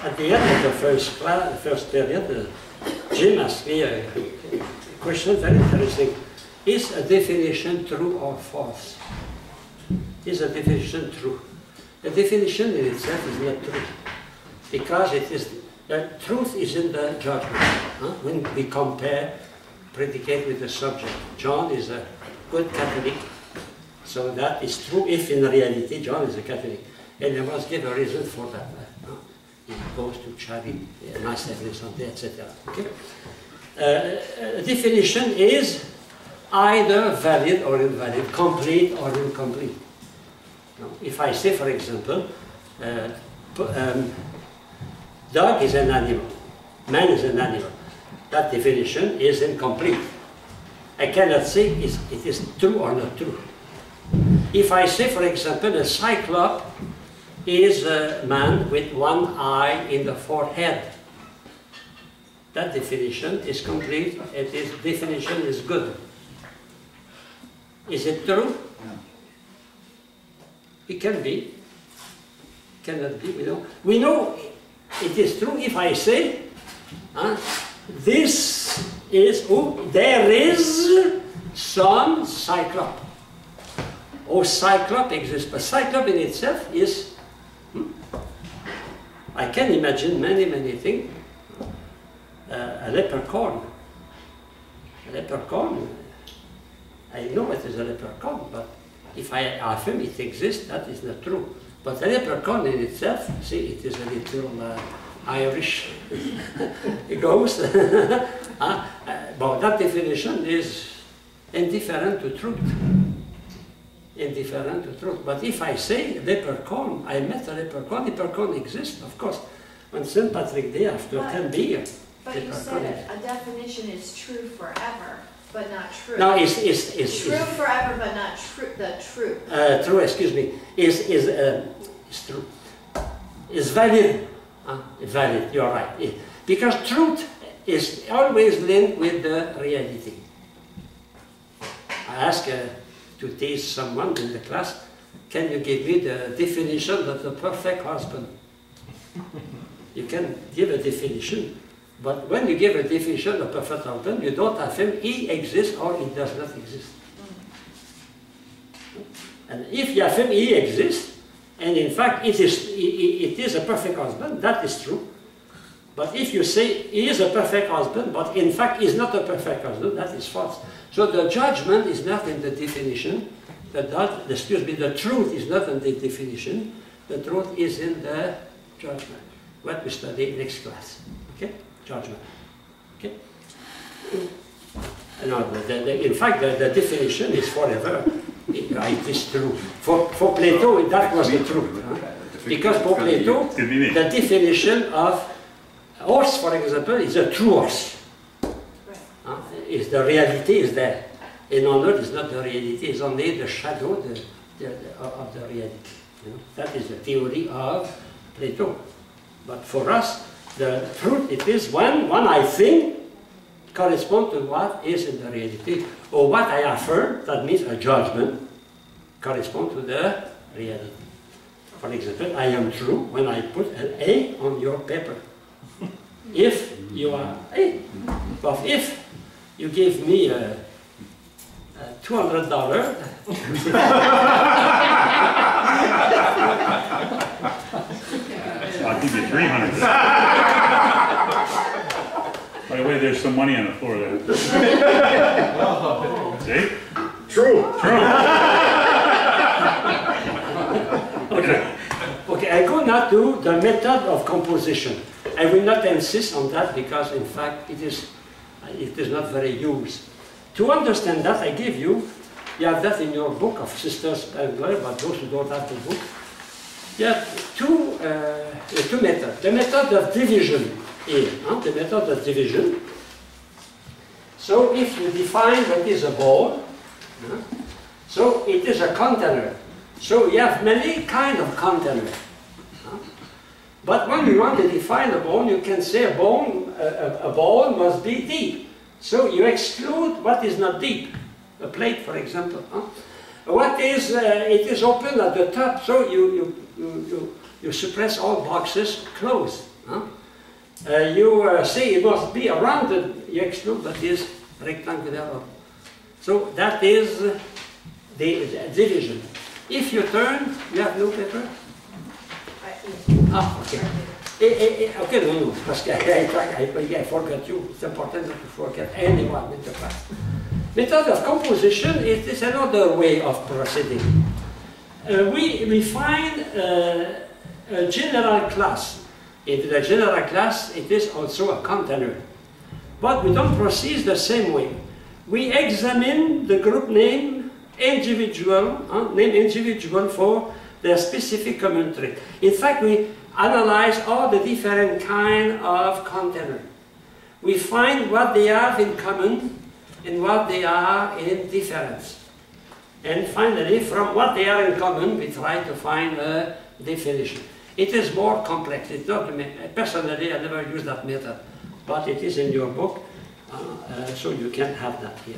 At the end of the first period, Jim asked me a question very interesting. Is a definition true or false? Is a definition true? The definition in itself is not true, because it is, the truth is in the judgment. When we compare predicate with the subject. John is a good Catholic, so that is true if in reality John is a Catholic. And I must give a reason for that. He goes to charity, Mass every Sunday, etc. Okay? Definition is either valid or invalid, complete or incomplete. Now, if I say, for example, dog is an animal, man is an animal, that definition is incomplete. I cannot say it is true or not true. If I say, for example, a cyclops is a man with one eye in the forehead, that definition is complete, and this definition is good. Is it true? No. It can be. Cannot be, we know it is true if I say, this is, there is some cyclops. Oh, cyclops exists, but cyclops in itself is, I can imagine many, many things. A leprechaun. A leprechaun, I know it is a leprechaun, but if I affirm it exists, that is not true. But a leprechaun in itself, see, it is a little Irish ghost. But that definition is indifferent to truth. Indifferent to truth. But if I say leprechaun, I met a leprechaun exists, of course. On St. Patrick's Day, after 10 years. But you said a definition is true forever, but not true. No, it's true forever, but not true. The truth. True, excuse me, is true. Is valid. Valid. You're right. Because truth is always linked with the reality. I ask to teach someone in the class, can you give me the definition of the perfect husband? You can give a definition, but when you give a definition of perfect husband, you don't affirm he exists or he does not exist. And if you affirm he exists, and in fact it is a perfect husband, that is true. But if you say he is a perfect husband, but in fact he is not a perfect husband, that is false. So the judgment is not in the definition. The truth is not in the definition. The truth is in the judgment. What we study next class. Okay? Judgment. Okay? No, in fact, the definition is forever. It is true. For Plato, that was the truth. Because for Plato, the definition of horse, for example, is a true horse. The reality is there. In honor is not the reality, it's only the shadow of the reality. That is the theory of Plato. But for us, the truth it is one I think corresponds to what is in the reality. Or what I affirm, that means a judgment, corresponds to the reality. For example, I am true when I put an A on your paper. If you are A. But if you give me $200. I'll give you 300. By the way, there's some money on the floor there. See? True. True. Okay. Okay, I go now to the method of composition. I will not insist on that because, in fact, it is not very used. To understand that, I give you have that in your book of Sister Spengler, but those who don't have the book, you have two methods. The method of division here, the method of division. So if you define what is a ball, so it is a container. So you have many kinds of containers. But when you want to define a ball, you can say a ball must be deep. So you exclude what is not deep. A plate, for example. What is, it is open at the top, so you suppress all boxes closed. Huh? You say it must be a rounded, you exclude that is rectangular. So that is the division. If you turn, you have no paper? Ah, okay. Okay, no, parce que I forgot you. It's important not to forget anyone in the past. Method of composition, it is another way of proceeding. We find a general class. In the general class, it is also a container. But we don't proceed the same way. We examine the group name individual for their specific common trait. In fact, we analyze all the different kind of container. We find what they have in common and what they are in difference. And finally, from what they are in common, we try to find a definition. It is more complex. It's not, personally, I never use that method, but it is in your book, so you can have that here.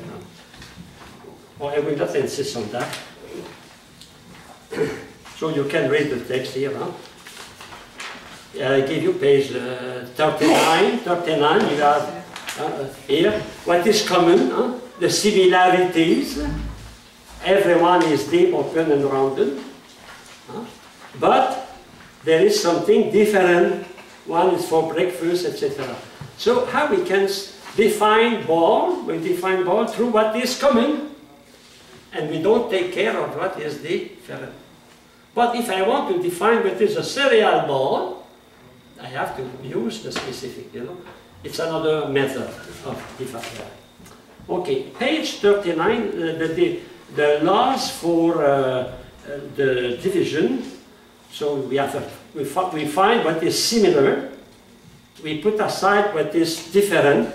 Or I will not insist on that. So you can read the text here. I give you page 39. 39, you have here what is common, the similarities. Everyone is deep, open, and rounded. But there is something different. One is for breakfast, etc. So how we can define ball? We define ball through what is common, and we don't take care of what is different. But if I want to define what is a cereal ball, I have to use the specific, you know. It's another method of defining. Okay, page 39, the laws for the division. So we find what is similar, we put aside what is different,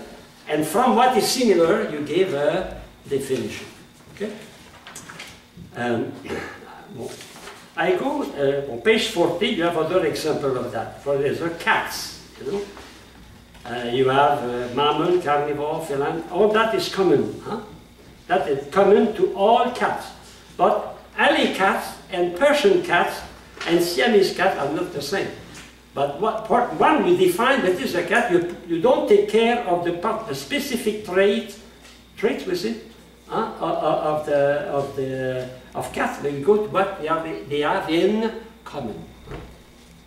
and from what is similar, you give a definition. Okay? I go on page 40. You have another example of that. For example, cats. You know, you have mammal, carnivore, feline. All that is common. Huh? That is common to all cats. But alley cats and Persian cats and Siamese cats are not the same. But one we define that is a cat. You don't take care of the specific traits with it. Of cats, they go to what they have in common.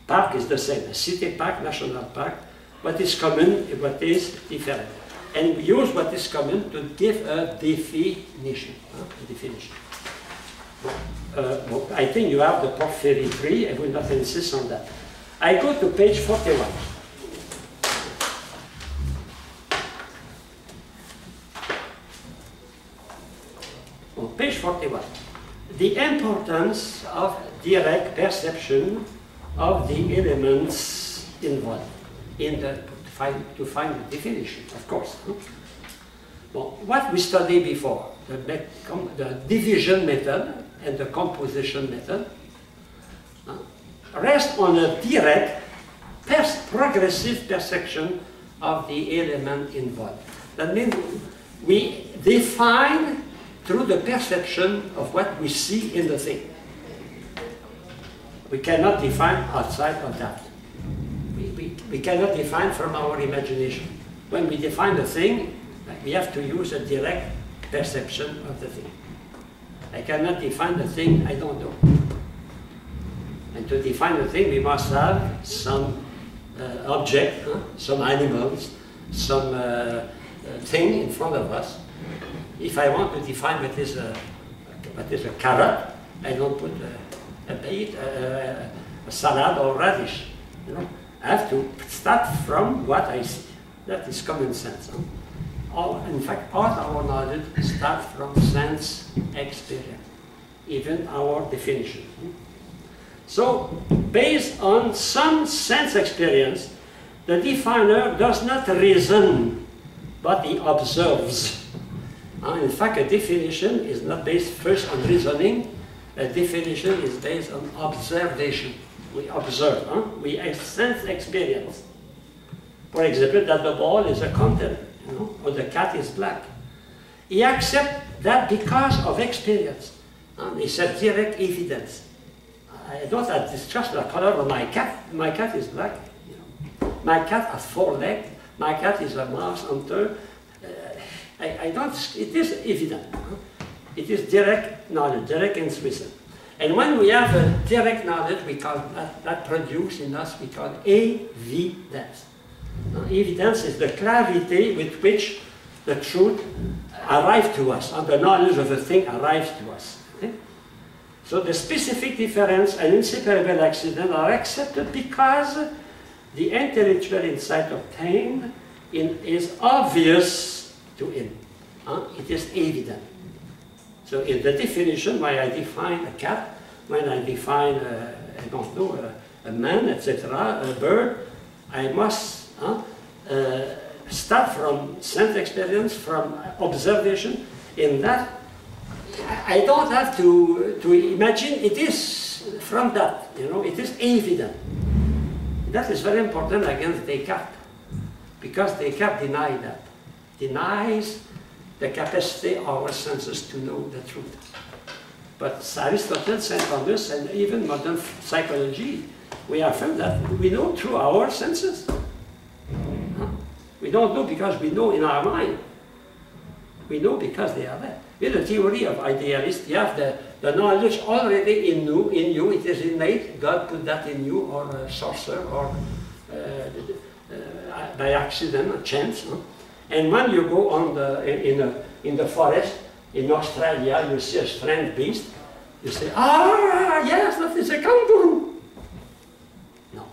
Park is the same, a city park, national park. What is common, what is different. And we use what is common to give a definition. I think you have the part 33, I will not insist on that. I go to page 41. On page 41, the importance of direct perception of the elements involved to find the definition, of course. Well, what we studied before, the division method and the composition method, rest on a direct, progressive perception of the element involved. That means we define through the perception of what we see in the thing. We cannot define outside of that. We cannot define from our imagination. When we define the thing, we have to use a direct perception of the thing. I cannot define the thing I don't know. And to define the thing, we must have some object, some animals, some thing in front of us. If I want to define what is a carrot, I don't put a bait, a salad or radish. You know, I have to start from what I see. That is common sense. In fact, all our knowledge starts from sense experience, even our definition. So, based on some sense experience, the definer does not reason, but he observes. In fact, a definition is not based first on reasoning. A definition is based on observation. We observe, we have sense experience. For example, that the ball is a container, you know, or the cat is black. He accepts that because of experience. It's a direct evidence. I don't have to trust the color of my cat. My cat is black. You know. my cat has 4 legs, my cat is a mouse hunter. I don't, it is evident. It is direct knowledge, direct intuition. And when we have a direct knowledge, we call that produces in us, we call evidence. Evidence is the clarity with which the truth arrives to us, and the knowledge of a thing arrives to us. Okay? So the specific difference and inseparable accident are accepted because the intellectual insight obtained is obvious to him. It is evident. So in the definition, when I define a cat, when I define, I don't know, a man, etc., a bird, I must start from sense experience, from observation. In that, I don't have to imagine, it is from that, it is evident. That is very important against Descartes, because Descartes denied that. Denies the capacity of our senses to know the truth. But Aristotle, St. Thomas, and even modern psychology, we affirm that we know through our senses. We don't know because we know in our mind. We know because they are there. In the theory of idealists, you have the knowledge already in you, it is innate. God put that in you, or a sorcerer, or by accident, or chance. And when you go on in the forest, in Australia, you see a strange beast, you say, ah, yes, that is a kangaroo. No.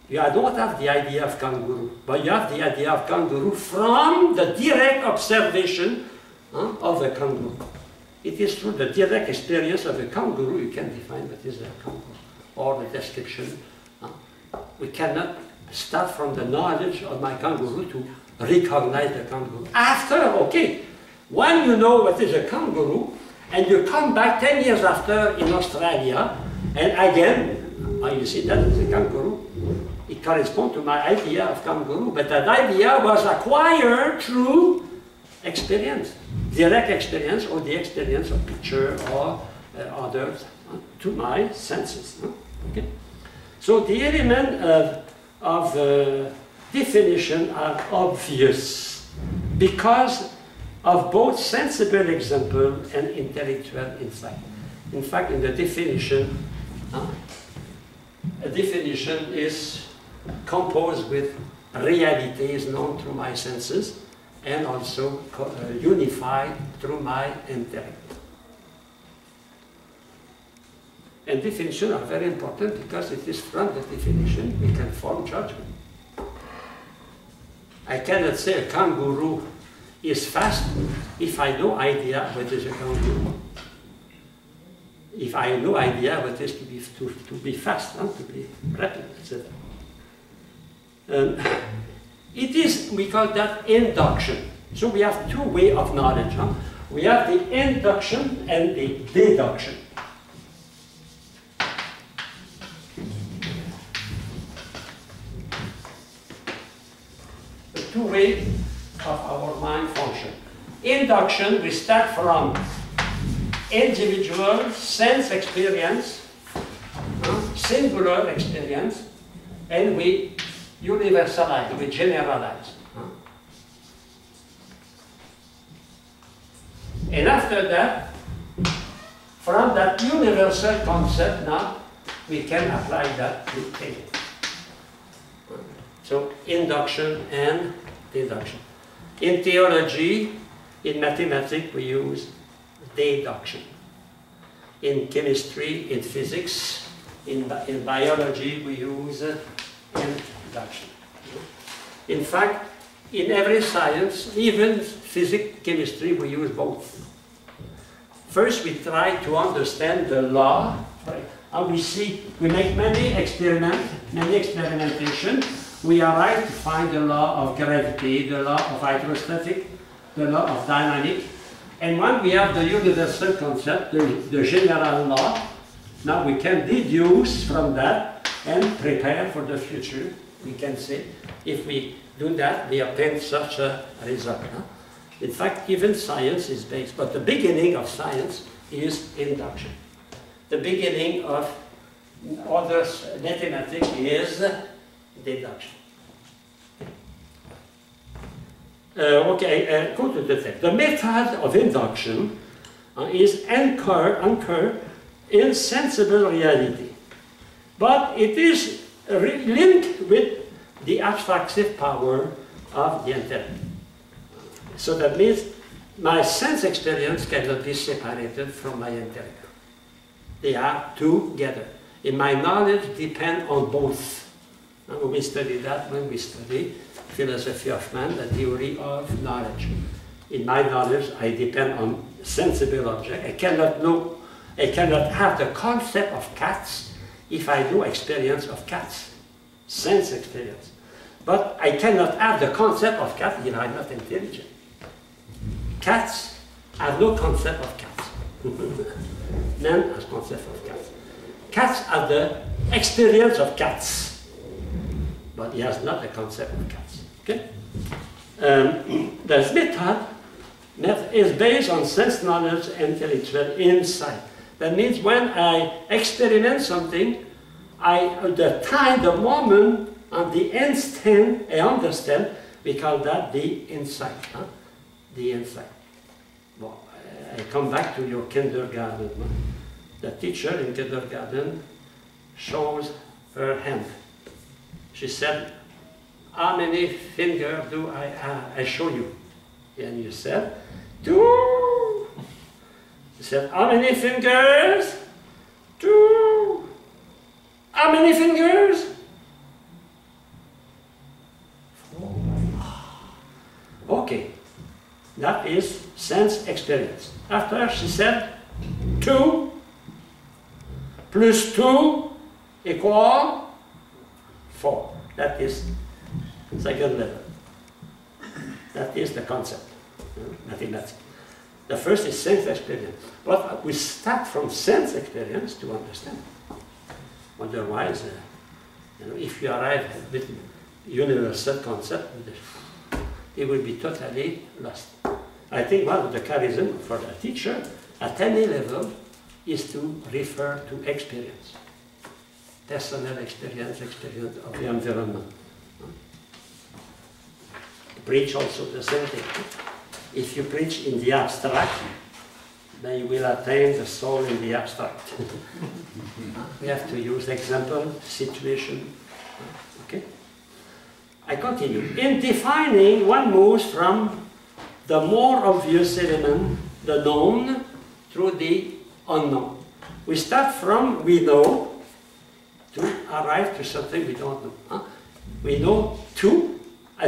You don't have the idea of kangaroo, but you have the idea of kangaroo from the direct observation of a kangaroo. It is through the direct experience of a kangaroo you can define what is a kangaroo, or the description. We cannot start from the knowledge of my kangaroo to recognize the kangaroo. After, okay, when you know what is a kangaroo, and you come back 10 years after in Australia, and again, you see that is a kangaroo, it corresponds to my idea of kangaroo, but that idea was acquired through experience, direct experience, or the experience of picture or others, to my senses. Okay? So the element of definition are obvious because of both sensible example and intellectual insight. In fact, in the definition, a definition is composed with realities known through my senses and also unified through my intellect. And definitions are very important because it is from the definition we can form judgment. I cannot say a kangaroo is fast if I have no idea what is a kangaroo. If I have no idea what is to be fast, to be rapid, etc. It is, we call that induction. So we have two ways of knowledge. We have the induction and the deduction. The two ways of our mind function. Induction, we start from individual sense experience, singular experience, and we universalize, we generalize. And after that, from that universal concept now, we can apply that to things. So induction and deduction. In theology, in mathematics, we use deduction. In chemistry, in physics, in biology, we use induction. In fact, in every science, even physics, chemistry, we use both. First, we try to understand the law, and we make many experiments, many experimentation. We arrive to find the law of gravity, the law of hydrostatic, the law of dynamic. And when we have the universal concept, the general law, now we can deduce from that and prepare for the future. We can say, if we do that, we obtain such a result. In fact, even science is based, but the beginning of science is induction. The beginning of other mathematics is deduction. Go to the text. The method of induction is anchored in sensible reality, but it is linked with the abstractive power of the intellect. So that means my sense experience cannot be separated from my intellect. They are together. And my knowledge depends on both. And we study that when we study philosophy of man, the theory of knowledge. In my knowledge, I depend on sensible object. I cannot have the concept of cats if I do experience of cats, sense experience. But I cannot have the concept of cats if I'm not intelligent. Cats have no concept of cats. Man has concept of cats. Cats have the experience of cats, but he has not the concept of cats. Okay? The method is based on sense knowledge and intellectual insight. That means when I experiment something, the moment, and the instant I understand, we call that the insight. Huh? The insight. Well, I come back to your kindergarten. The teacher in kindergarten shows her hand. She said, how many fingers do I show you? And you said, 2. She said, how many fingers? 2. How many fingers? 4. Okay, that is sense experience. After she said 2 plus 2 equal 4. That is second level. That is the concept, mathematics. The first is sense experience. But we start from sense experience to understand. Otherwise, if you arrive with universal concept, it will be totally lost. I think one of the charism for a teacher at any level is to refer to experience. Personal experience of the environment. Preach also the same thing. If you preach in the abstract, then you will attain the soul in the abstract. We have to use example, situation. Okay? I continue. In defining, one moves from the more obvious element, the known, through the unknown. We start from we know to arrive to something we don't know. Huh? We know 2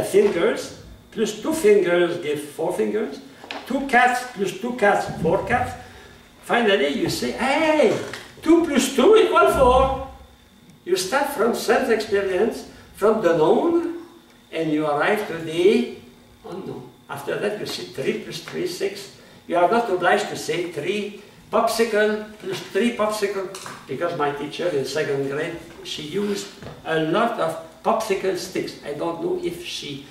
fingers plus 2 fingers give 4 fingers. 2 cats plus 2 cats, 4 cats. Finally, you say, hey, 2 plus 2 equals 4. You start from sense experience, from the known, and you arrive to the unknown. After that, you see 3 plus 3, 6. You are not obliged to say 3 popsicle plus 3 popsicle, because my teacher in 2nd grade, she used a lot of popsicle sticks. I don't know if she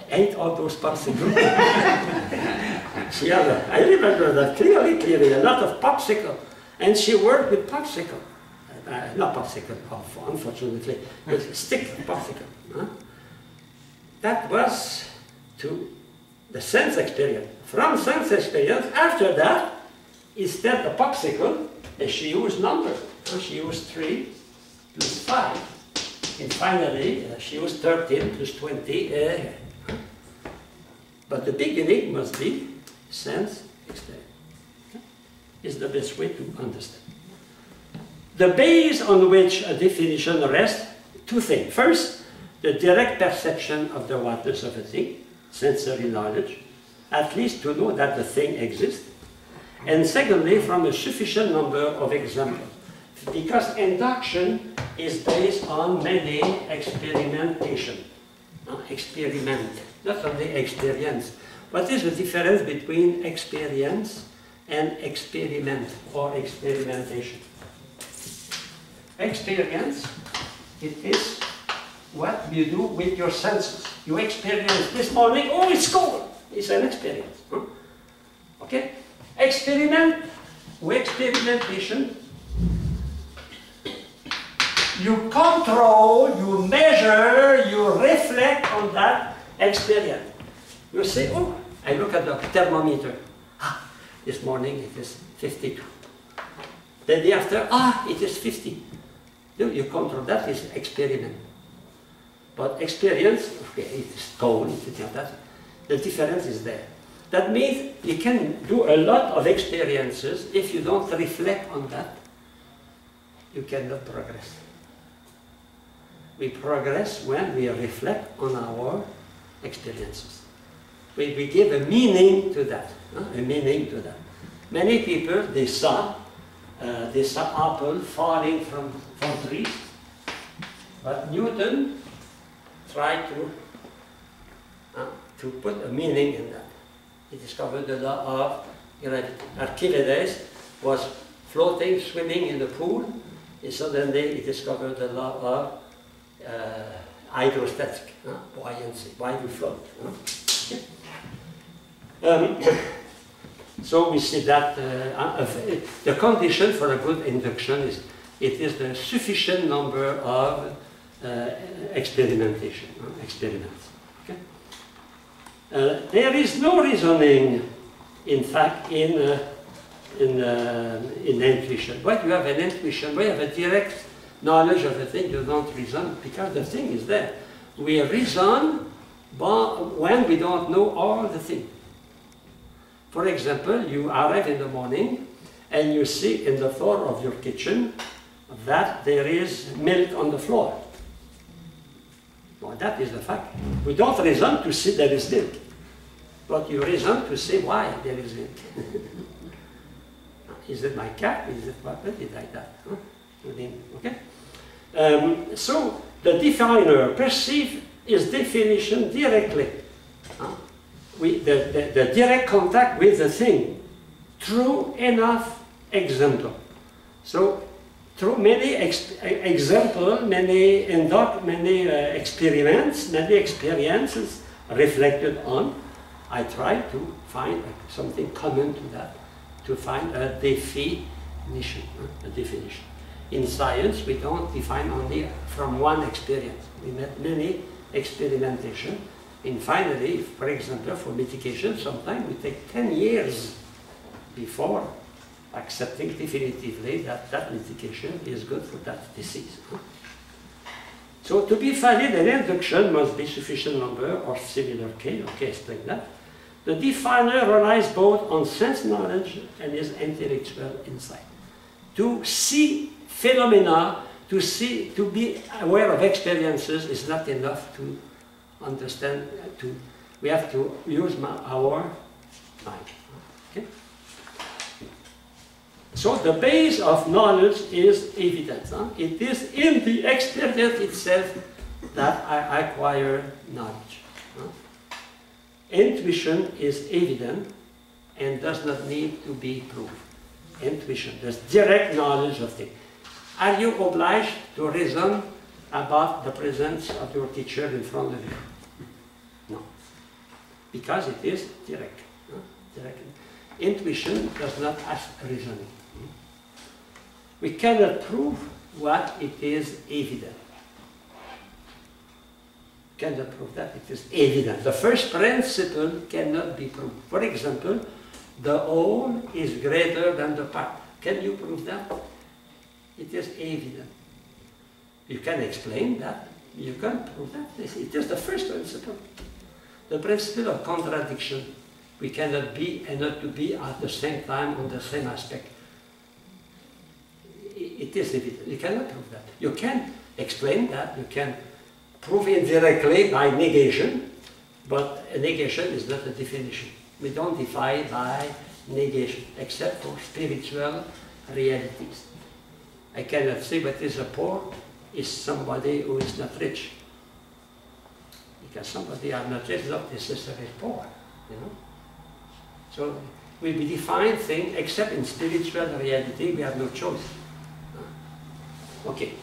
ate all those popsicles. I remember that clearly, a lot of popsicle. And she worked with popsicle. Not popsicle, unfortunately, with stick popsicle. Huh? That was to the sense experience. From sense experience, after that, instead of popsicle, she used numbers. She used 3 plus 5. And finally, she used 13 plus 20. But the beginning must be sense experience. Is the best way to understand. The base on which a definition rests, 2 things. First, the direct perception of the oneness of a thing, sensory knowledge, at least to know that the thing exists. And secondly, from a sufficient number of examples. Because induction is based on many experimentation. Experiment, not only experience. What is the difference between experience and experiment or experimentation? Experience, it is what you do with your senses. You experience this morning, oh, it's cold. It's an experience. Huh? Okay? Experiment, or experimentation, you control, you measure experience. You say, oh, I look at the thermometer. Ah, this morning it is 52. The day after, ah, it is 50. You control that is experiment. But experience, okay, it is tone, it's like that. The difference is there. That means you can do a lot of experiences. If you don't reflect on that, you cannot progress. We progress when we reflect on our experiences. We give a meaning to that. A meaning to that. Many people, they saw apple falling from trees, but Newton tried to put a meaning in that. He discovered the law of gravity. Archimedes was floating, swimming in the pool, and suddenly he discovered the law of hydrostatic buoyancy. Why we float? So we see that the condition for a good induction is it is the sufficient number of experiments. Okay? There is no reasoning, in fact, in intuition. But you have an intuition, we have a direct knowledge of a thing, you don't reason because the thing is there. We reason when we don't know all the things. For example, you arrive in the morning and you see in the floor of your kitchen that there is milk on the floor. Well, that is the fact. We don't reason to see there is milk, but you reason to see why there is milk. Is it my cat? Is it what? It's like that. Huh? Okay? So the definer perceives his definition directly. The direct contact with the thing through enough example. So through many examples, many experiences reflected on, I try to find something common to that, to find a definition. In science, we don't define only from one experience. We met many experimentation. And finally, for example, for medication, sometimes we take 10 years before accepting definitively that that medication is good for that disease. So to be valid, an induction must be sufficient number or similar case. Okay, explain that. The definer relies both on sense knowledge and his intellectual insight. To see phenomena, to be aware of experiences is not enough to understand. We have to use our mind. Okay? So the base of knowledge is evidence. It is in the experience itself that I acquire knowledge. Intuition is evident and does not need to be proved. Intuition, there's direct knowledge of things. Are you obliged to reason about the presence of your teacher in front of you? No. Because it is direct. Direct. Intuition does not ask reasoning. We cannot prove what it is evident. Cannot prove that it is evident. The first principle cannot be proved. For example, the whole is greater than the part. Can you prove that? It is evident. You can explain that. You can prove that. It is the first principle. The principle of contradiction. We cannot be and not to be at the same time on the same aspect. It is evident. You cannot prove that. You can explain that. You can prove indirectly by negation, but a negation is not a definition. We don't define by negation, except for spiritual realities. I cannot say what is a poor is somebody who is not rich. Because somebody are not rich is not necessarily poor, you know. So we define things, except in spiritual reality, we have no choice. Okay.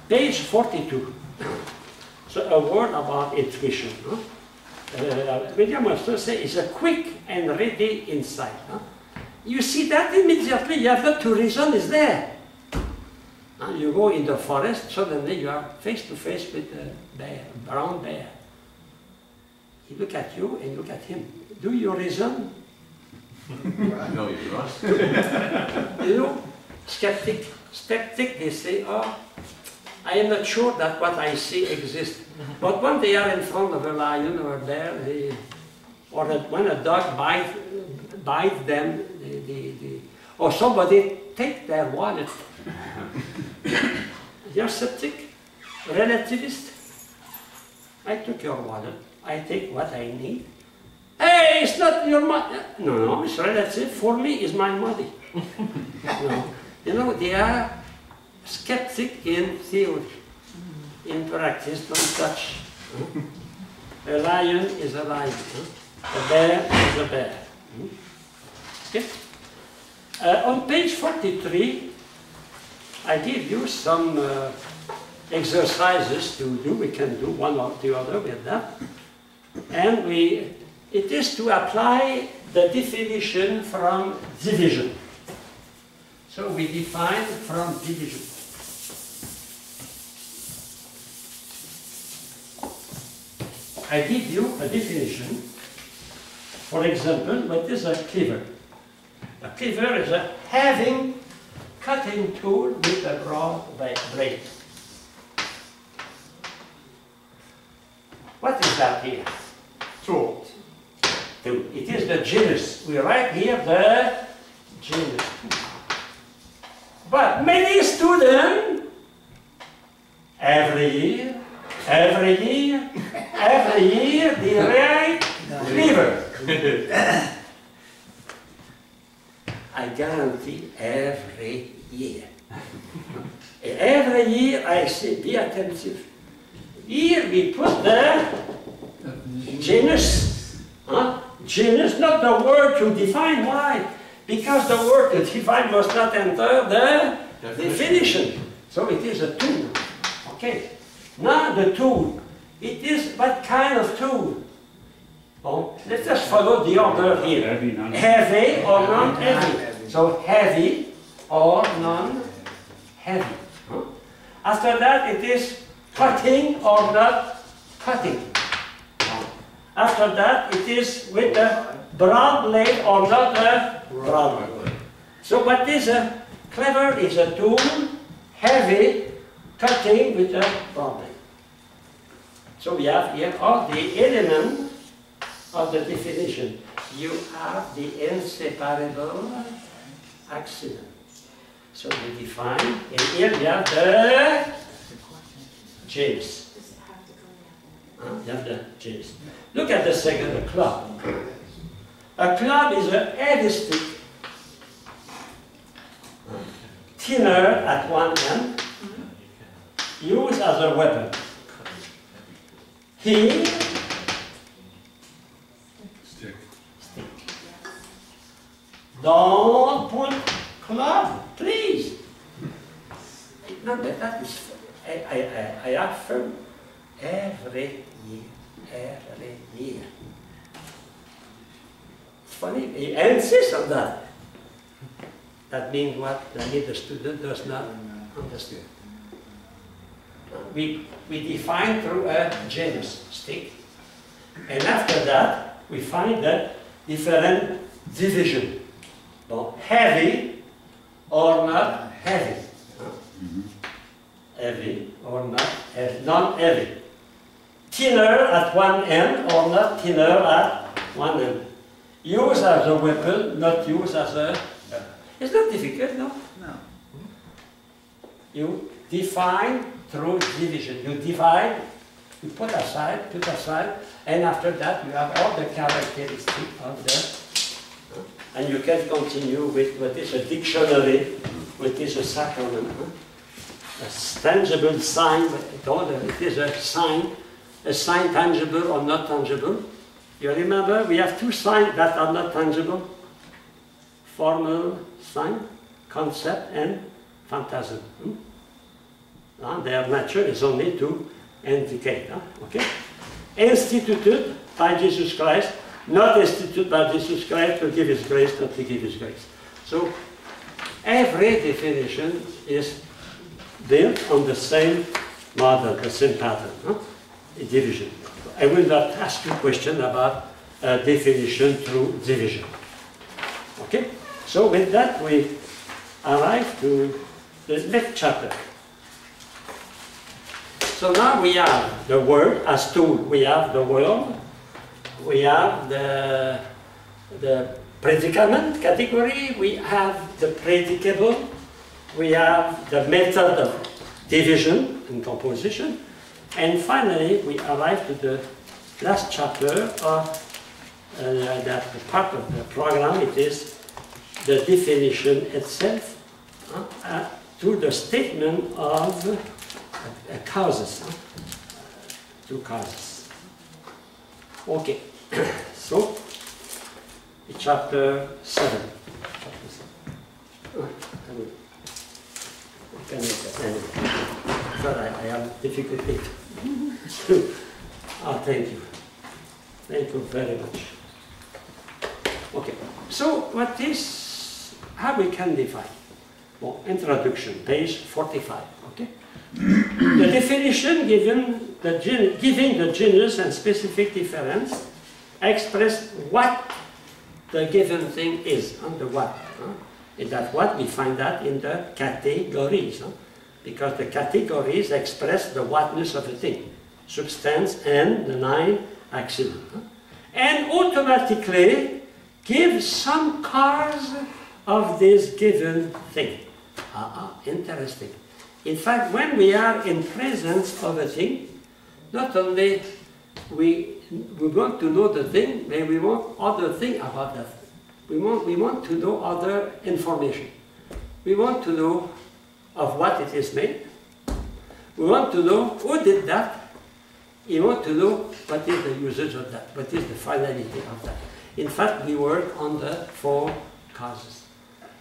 Page 42. So a word about intuition. William Webster says it's a quick and ready insight. You see that immediately, you have not to reason, is there. You go in the forest, suddenly you are face to face with a bear, brown bear. he look at you and look at him. Do you reason? No, you're right. You know, skeptic, they say, oh, I am not sure that what I see exists. But when they are in front of a lion or a bear, or when a dog bites them, or somebody take their wallet. You're skeptic, relativist. I took your wallet. I take what I need. Hey, it's not your money. No, it's relative. For me, it's my money. No. You know, they are skeptic in theory. In practice, don't touch. A lion is a lion. A bear is a bear. Okay? On page 43, I give you some exercises to do. We can do one or the other with that. And it is to apply the definition from division. So we define from division. I give you a definition. For example, what is a cleaver? A cleaver is a having cutting tool with a broad blade. What is that here? Tool. It is the genus. We write here the genus. But many students, every year, they write cleaver. I guarantee every year. Every year I say, be attentive. Here we put the genus. Genus, not the word to define. Why? Because the word to define must not enter the definition. So it is a tool. Okay. Now the tool. It is what kind of tool? Oh, let's just follow the order here. Heavy or non-heavy. So heavy or non-heavy. After that it is cutting or not cutting. After that it is with a broad blade or not a broad blade. So what is a cleaver is a tool, heavy, cutting with a broad blade. So we have here all the elements of the definition. You have the inseparable accident. So we define, and here we have the genus. You have the genus. Look at the second, a club. A club is a heavy stick, thinner at one end, used as a weapon. Here, stick. Don't put club, please. No, that is, I affirm every year. It's funny, he insists on that. That means what the student does not understand. We define through a genus, stick. And after that, we find the different division. So, heavy or not heavy. Heavy or not heavy, non-heavy. Thinner at one end or not thinner at one end. Used as a weapon, not used as a... It's not difficult, no? No. You define through division. You divide, you put aside, and after that you have all the characteristics of the... And you can continue with what is a dictionary, what is a sacrament. A tangible sign, it is a sign tangible or not tangible. You remember, we have two signs that are not tangible. Formal sign, concept, and phantasm. Their nature is only to indicate. Okay? Instituted by Jesus Christ, not instituted by Jesus Christ to give His grace, not to give His grace. So, every definition is built on the same model, the same pattern, division. I will not ask you a question about definition through division. Okay? So with that, we arrive to the next chapter. So now we have the word as tool. We have the word, we have the predicament category, we have the predicable, we have the method of division and composition, and finally we arrive to the last chapter of that part of the program. It is the definition itself to the statement of causes, two causes. Okay, so chapter 7. I have difficulty. Thank you. Thank you very much. Okay, so what is, how we can define? Well, introduction, page 45, okay? The definition giving the genus and specific difference express what the given thing is, the what. In that what, we find that in the categories, because the categories express the whatness of a thing, substance and the 9 accident. And automatically give some cause of this given thing. Interesting. In fact, when we are in presence of a thing, not only we want to know the thing, but we want other thing about that. We want to know other information. We want to know of what it is made. We want to know who did that. We want to know what is the usage of that, what is the finality of that. In fact, we work on the 4 causes.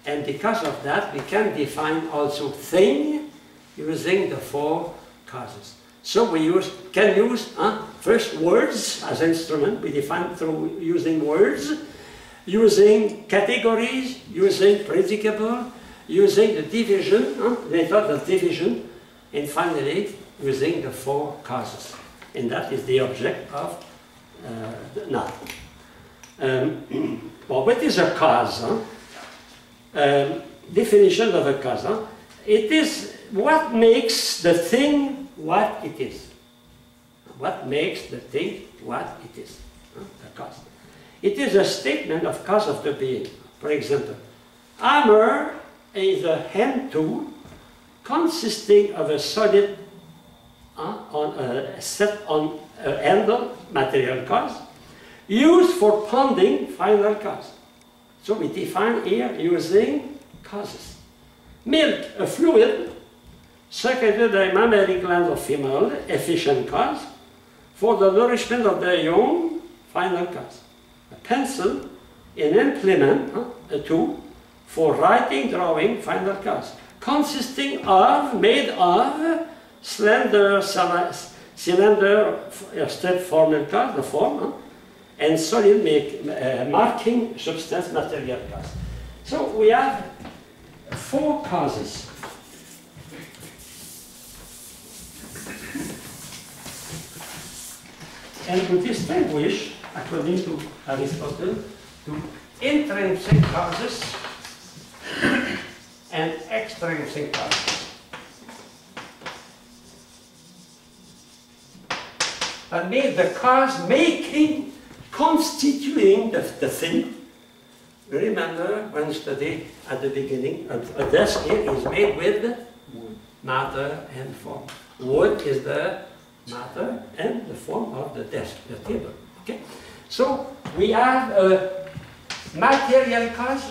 And because of that, we can define also thing using the 4 causes. So we can use first words as instrument. We define through using words, using categories, using predicable, using the division, method of division, and finally using the 4 causes. And that is the object of now. Well, what is a cause? Definition of a cause. It is what makes the thing what it is. What makes the thing what it is. The cause. It is a statement of cause of the being. For example, hammer is a hand tool consisting of a solid set on a handle, material cause, used for pounding, final cause. So we define here using causes. Milk, a fluid, secreted by mammary glands of female, efficient cause, for the nourishment of the young, final cause. A pencil, an implement, a tool, for writing, drawing, final cause, consisting of, made of, slender cylinder, step formal cause, the form, and solid marking substance material cause. So we have 4 causes. And we distinguish, according to Aristotle, to intrinsic causes and extrinsic causes. That means the cause making, constituting the thing. Remember when we studied at the beginning, a desk here is made with matter and form. Wood is the matter and the form of the desk, the table. Okay? So we have a material cause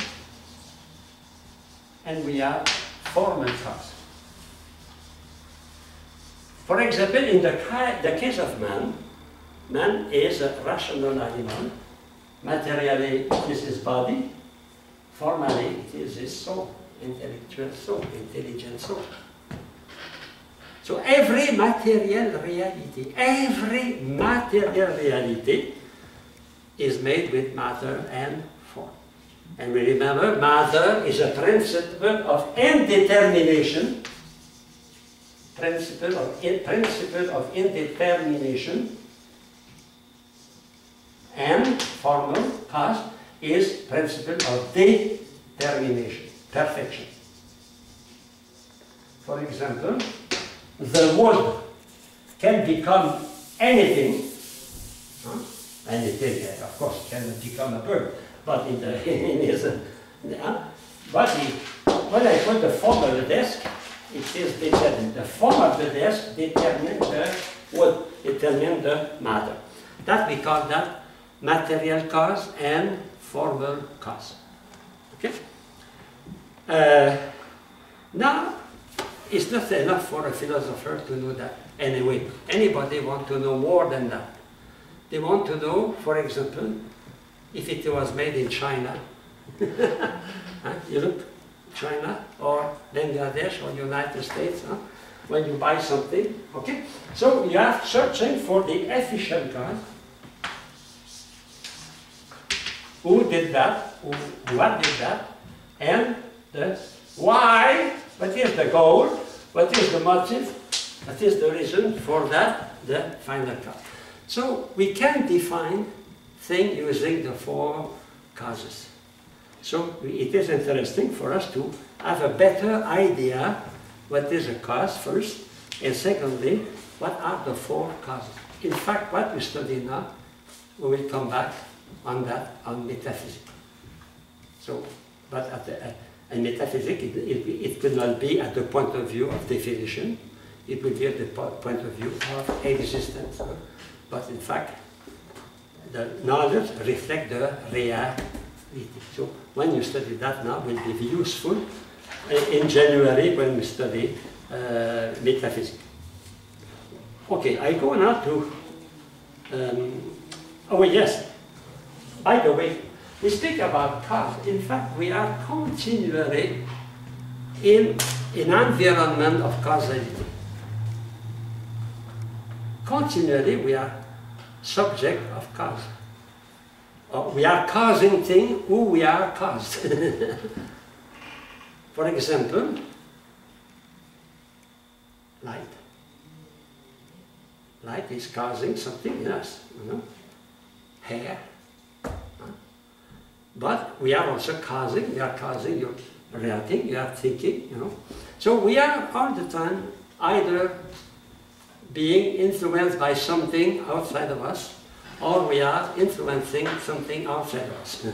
and we have formal cause. For example, in the case of man, man is a rational animal. Materially, it is his body. Formally, it is his soul, intellectual soul, intelligent soul. So every material reality is made with matter and form. And we remember, matter is a principle of indetermination. Principle of indetermination and formal cause is principle of determination, perfection. For example, the wood can become anything. Anything, of course, can become a bird, but in his, but when I put the form of the desk, it is determined. The form of the desk determines the wood, determines the matter. That we call that material cause and formal cause. Okay? Now, it's not enough for a philosopher to know that. Anyway, anybody want to know more than that. They want to know, for example, if it was made in China. You look, China or Bangladesh or United States, when you buy something, okay? So you are searching for the efficient cause. Who did that? What did that? And the why? What is the goal? What is the motive? What is the reason for that? The final cause. So we can define things using the four causes. So it is interesting for us to have a better idea what is a cause first, and secondly, what are the four causes. In fact, what we study now, we will come back on that, on metaphysics. So, but in metaphysics, it could not be at the point of view of definition, it will be at the point of view of existence. But in fact, the knowledge reflects the reality. So when you study that now, it will be useful in January when we study metaphysics. Okay, I go now to, oh yes, by the way, we speak about cause. In fact, we are continually in an environment of causality. Continually, we are subject of cause. We are causing things who we are caused. For example, light. Light is causing something in us, you know? Hair. But we are also causing, you're reacting, you are thinking, you know. So we are all the time either being influenced by something outside of us, or we are influencing something outside of us.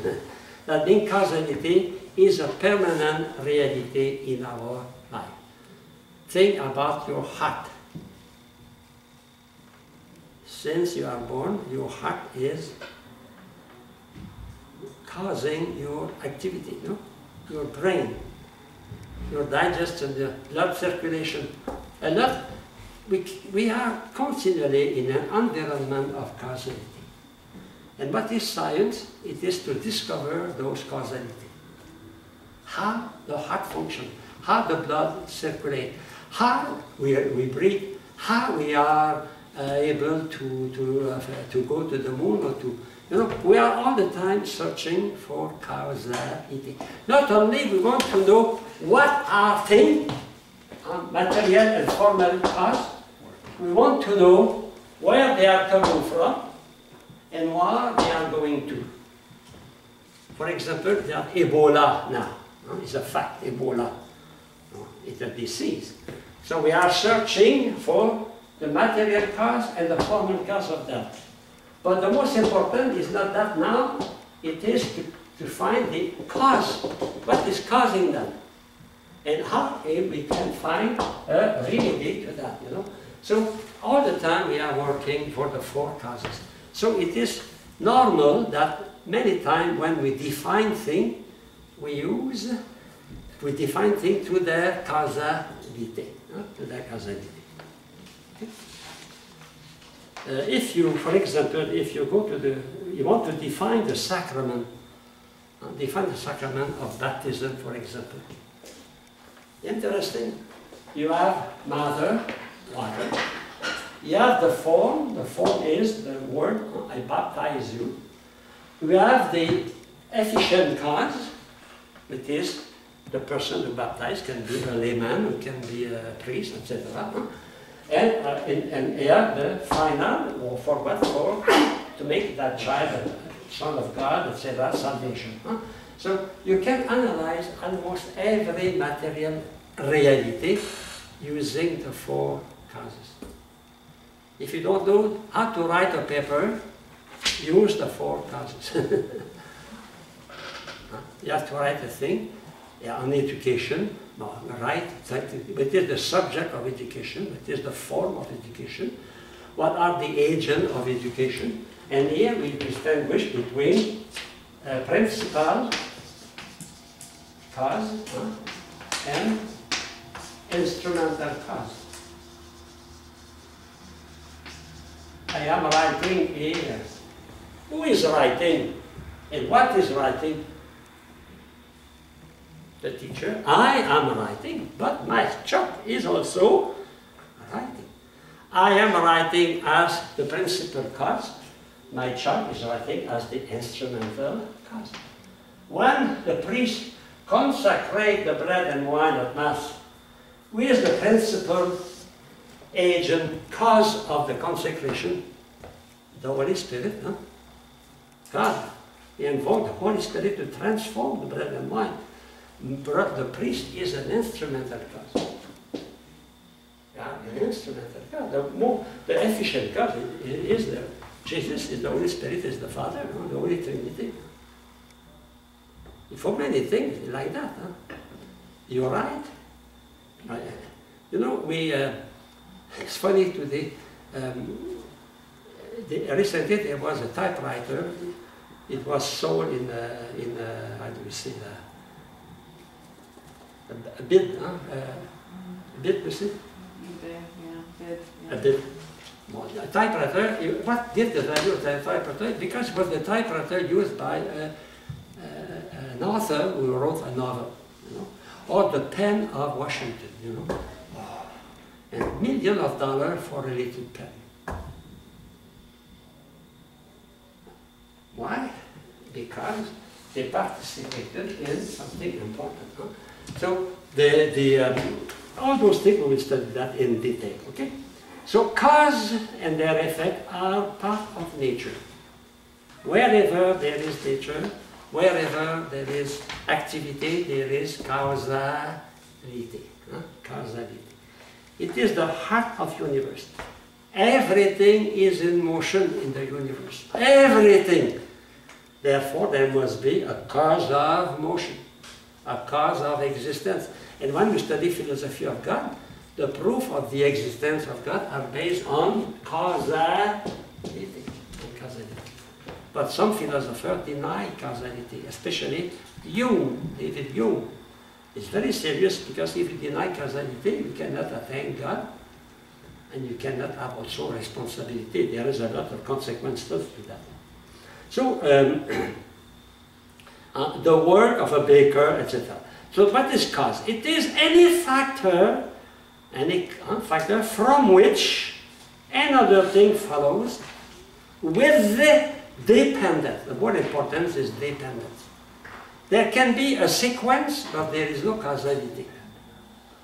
That being causality is a permanent reality in our life. Think about your heart. Since you are born, your heart is causing your activity, no? Your brain, your digestion, the blood circulation. A lot, we are continually in an environment of causality. And what is science? It is to discover those causality. How the heart functions, how the blood circulates, how we breathe, how we are able to go to the moon or to, you know, we are all the time searching for causality. Not only we want to know what are things, material and formal cause, we want to know where they are coming from and where they are going to. For example, there are Ebola now. It's a fact, Ebola. It's a disease. So we are searching for the material cause and the formal cause of that. But the most important is not that now, it is to find the cause. What is causing that? And how we can find a remedy to that, you know. So all the time we are working for the four causes. So it is normal that many times when we define things, we define things to their causality, to their causality. Okay. If you, for example, if you go to you want to define the sacrament of baptism, for example. Interesting. You have mother, water. You have the form is the word, I baptize you. We have the efficient cause, which is the person who baptized can be a layman, who can be a priest, etc. And here the final, or for what? For to make that child a son of God, etc., salvation. Huh? So you can analyze almost every material reality using the four causes. If you don't know how to write a paper, use the four causes. You have to write a thing on education. No, right, what is the subject of education? What is the form of education? What are the agents of education? And here we distinguish between principal cause and instrumental cause. I am writing here. Who is writing? And what is writing? The teacher. I am writing, but my job is also writing. I am writing as the principal cause. My job is writing as the instrumental cause. When the priest consecrates the bread and wine at Mass, who is the principal agent, cause of the consecration? The Holy Spirit. Huh? God. He invoked the Holy Spirit to transform the bread and wine. But the priest is an instrumental cause. Yeah, an instrumental cause. The efficient cause is the Jesus, is the Holy Spirit, is the Father, the Holy Trinity. For many things like that. Huh? You're right. You know, it's funny today. Recently there was a typewriter. It was sold in how do we say that? A bid, a bid, you see? A bid. A typewriter, what did the value of the typewriter? Because it was the typewriter used by an author who wrote a novel, you know, or the pen of Washington, you know. And millions of dollars for a little pen. Why? Because they participated in something important. Huh? So all those things we will study that in detail. Okay. So cause and their effect are part of nature. Wherever there is nature, wherever there is activity, there is causality. Huh? Causality. It is the heart of the universe. Everything is in motion in the universe. Everything. Therefore, there must be a cause of motion, a cause of existence. And when we study philosophy of God, the proof of the existence of God are based on causality. But some philosophers deny causality, especially David Hume. It's very serious because if you deny causality, you cannot attain God, and you cannot have also responsibility. There is a lot of consequences to that. So, the work of a baker, etc. So, what is cause? It is any factor from which another thing follows with the dependence. The more important is dependence. There can be a sequence, but there is no causality.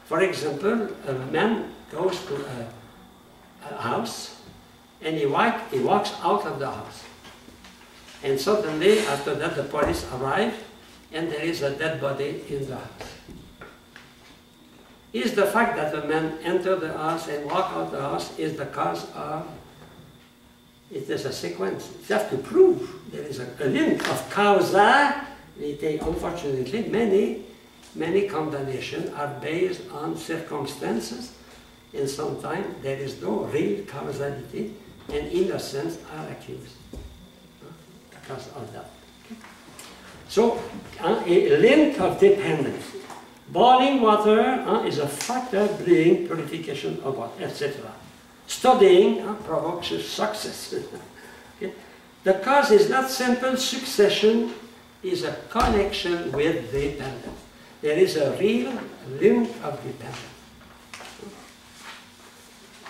For example, a man goes to a house and he walks out of the house. And suddenly, after that, the police arrive and there is a dead body in the house. Is the fact that the man entered the house and walked out the house is the cause of, it is a sequence. You have to prove there is a link of causality. Unfortunately, many condemnations are based on circumstances, and sometimes there is no real causality, and innocents are accused because of that. Okay. So, a link of dependence. Boiling water is a factor bringing purification of water, etc. Studying provokes success. Okay. The cause is not simple succession, is a connection with dependence. There is a real link of dependence.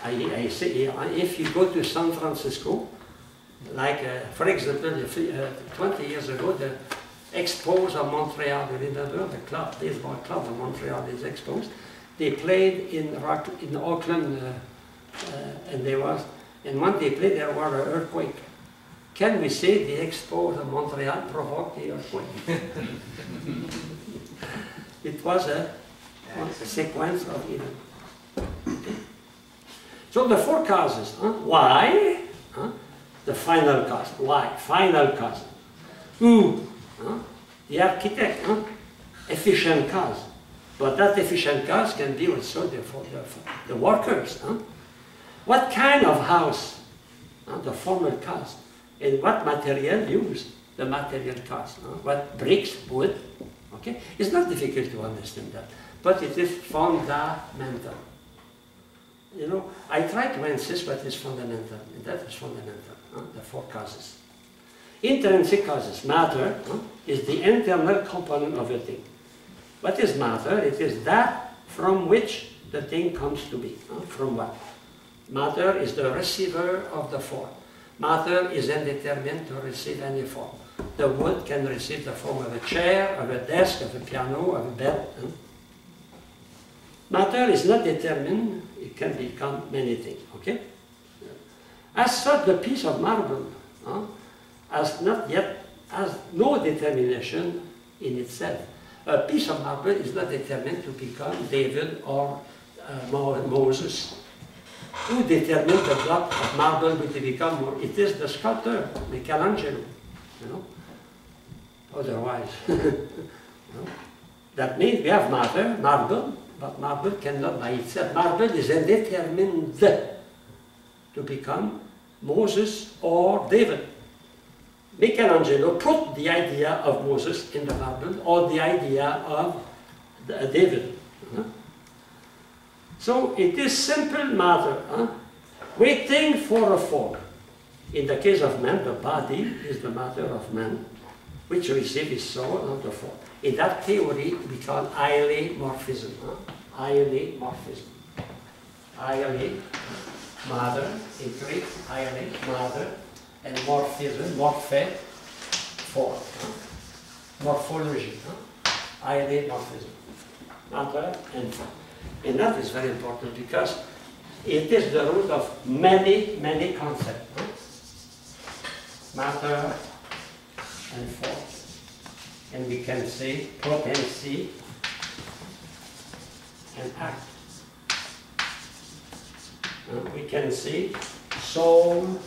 I say, if you go to San Francisco, like, for example, 20 years ago, the Expos of Montreal, you remember, the club, baseball club of Montreal is Expos. They played in Auckland, and when they played, there was an earthquake. can we say the Expo of Montreal provoked the earthquake? It was a sequence of events. So the four causes. Why? The final cause. Why? Final cause. Who? The architect. Efficient cause. But that efficient cause can be also the workers. What kind of house? The formal cause. And what material used? The material cause. What bricks, wood? Okay? It's not difficult to understand that. But it is fundamental. You know, I try to insist what is fundamental. And that is fundamental. The four causes. Intrinsic causes. Matter is the internal component of a thing. What is matter? It is that from which the thing comes to be. From what? Matter is the receiver of the form. Matter is indeterminate to receive any form. The wood can receive the form of a chair, of a desk, of a piano, of a bed. Matter is not determined. It can become many things. Okay? As such, the piece of marble has no determination in itself. A piece of marble is not determined to become David or Moses. Who determined the block of marble to become more? It is the sculptor, Michelangelo. You know? Otherwise, you know? That means we have matter, marble, but marble cannot by itself. Marble is indeterminate to become Moses or David. Michelangelo put the idea of Moses in the marble or the idea of David. So it is simple matter, waiting for a form. In the case of man, the body is the matter of man, which receives his soul of the form. In that theory, we call hyalomorphism. Hyalomorphism. Hyale, matter, in Greek, hyale, matter, and morphism, morphe, form. Morphology. Hyalomorphism. Matter and form. And that is very important because it is the root of many, many concepts. Matter and form. And we can say potency and act. We can say soul,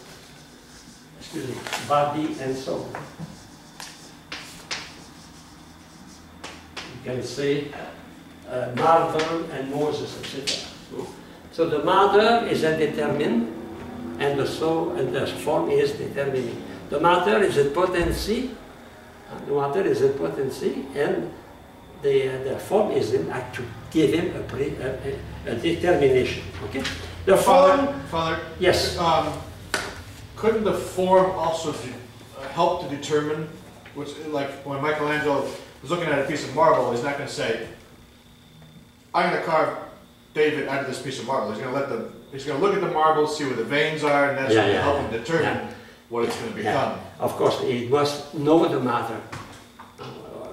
body and soul. We can say marble and Moses, etc. So the matter is indeterminate, and the soul and the form is determining. The matter is a potency. The matter is a potency, and the form is in act to give him a determination. Okay. The form. Father. Yes. Couldn't the form also help to determine what's like when Michelangelo is looking at a piece of marble? He's not going to say, "I'm going to carve David out of this piece of marble." He's going to look at the marble, see where the veins are, and that's going to help him determine what it's going to become. Yeah. Of course, he must know the matter.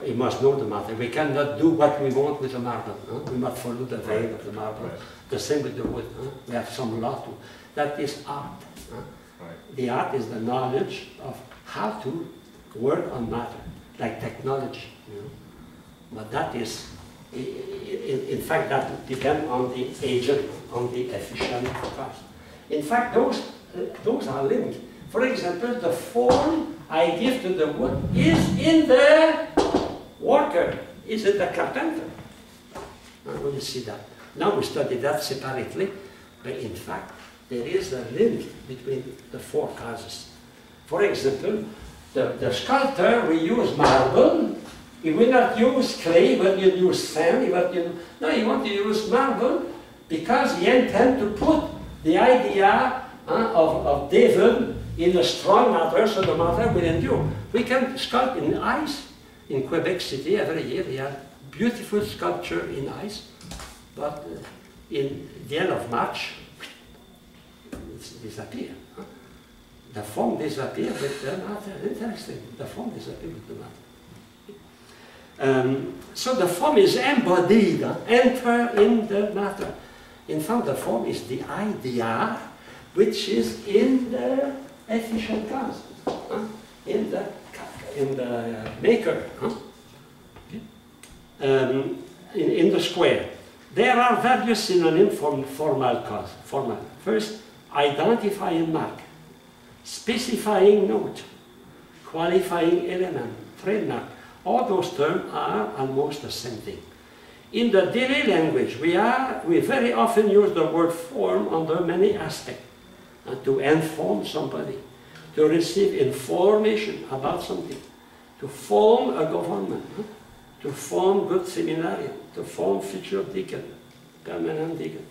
He must know the matter. We cannot do what we want with the marble. We must follow the vein of the marble. Right. The same with the wood. We have some law to. That is art. Right. The art is the knowledge of how to work on matter, like technology. You know? But that is, in fact, that depends on the agent, on the efficient cost. In fact, those are linked. For example, the form I give to the wood is in the worker, is in the carpenter. Now we see that. Now we study that separately, but in fact, there is a link between the four causes. For example, the sculptor will use marble. He will not use clay, but he'll use sand. No, he wants to use marble because he intends to put the idea of David in a strong matter, so the matter will endure. We can sculpt in ice. In Quebec City, every year we have beautiful sculpture in ice, but in the end of March, it disappears. The form disappears with the matter. Interesting. The form disappears with the matter. So the form is embodied, enter in the matter. In fact, the form is the idea which is in the efficient cause. in the maker, huh? In the square. There are various synonyms for formal cause. Formal. First, identifying mark, specifying note, qualifying element, trademark. All those terms are almost the same thing. In the daily language, we very often use the word form under many aspects. To inform somebody, to receive information about something, to form a government, to form good seminarian, to form future deacon, permanent deacon.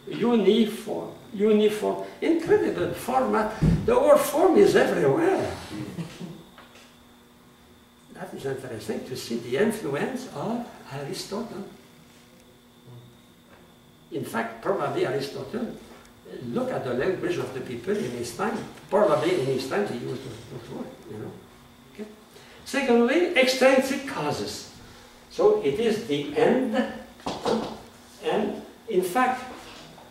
Uniform, incredible format. The word form is everywhere. That is interesting to see the influence of Aristotle. In fact, probably Aristotle, look at the language of the people in his time. Probably in his time he used those words, you know. Okay. Secondly, extrinsic causes. So it is the end, and in fact,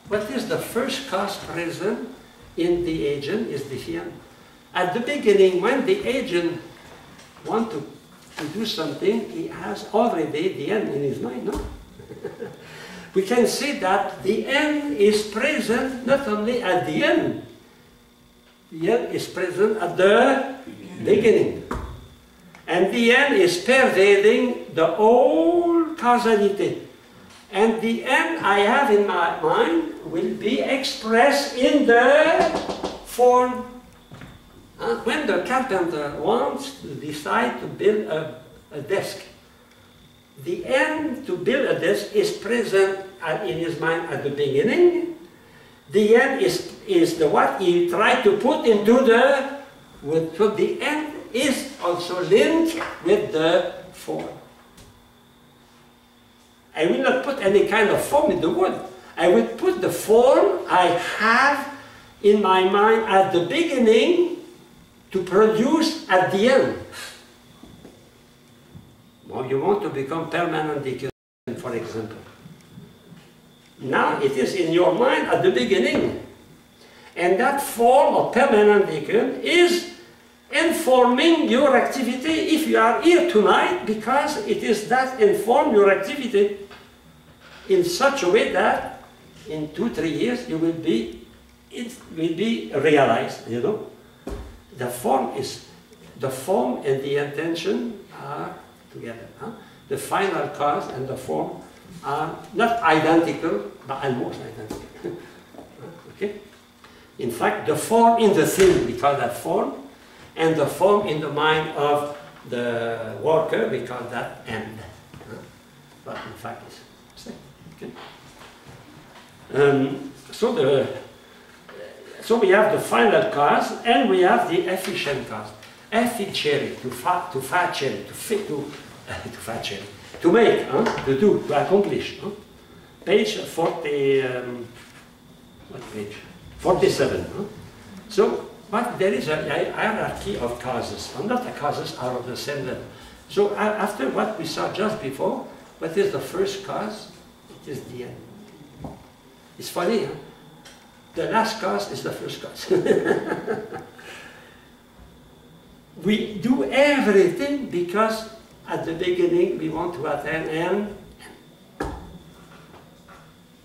what is the first cause present in the agent is the end. At the beginning, when the agent wants to do something, he has already the end in his mind, no? We can see that the end is present not only at the end is present at the beginning. And the end is pervading the whole causality. And the end I have in my mind will be expressed in the form. When the carpenter wants to decide to build a desk, the end to build a desk is present in his mind at the beginning. The end is the what he tried to put into the wood. So the end is also linked with the form. I will not put any kind of form in the wood. I will put the form I have in my mind at the beginning to produce at the end. Now you want to become permanent deacon, for example. Now it is in your mind at the beginning. And that form of permanent deacon is informing your activity if you are here tonight, because it is that inform your activity in such a way that in 2-3 years you will be, it will be realized, you know. The form and the intention are together. Huh? The final cause and the form are not identical, but almost identical. Okay? In fact, the form in the thing, we call that form, and the form in the mind of the worker, we call that end. But in fact, it's the same. Okay? So we have the final cause, and we have the efficient cause. Efficere, to facere, to make, to do, to accomplish. Page 40, what page? 47. So, but there is a hierarchy of causes, and not the causes are of the same level. So after what we saw just before, what is the first cause? It is the end. It's funny, huh? The last cause is the first cause. We do everything because at the beginning we want to attain end.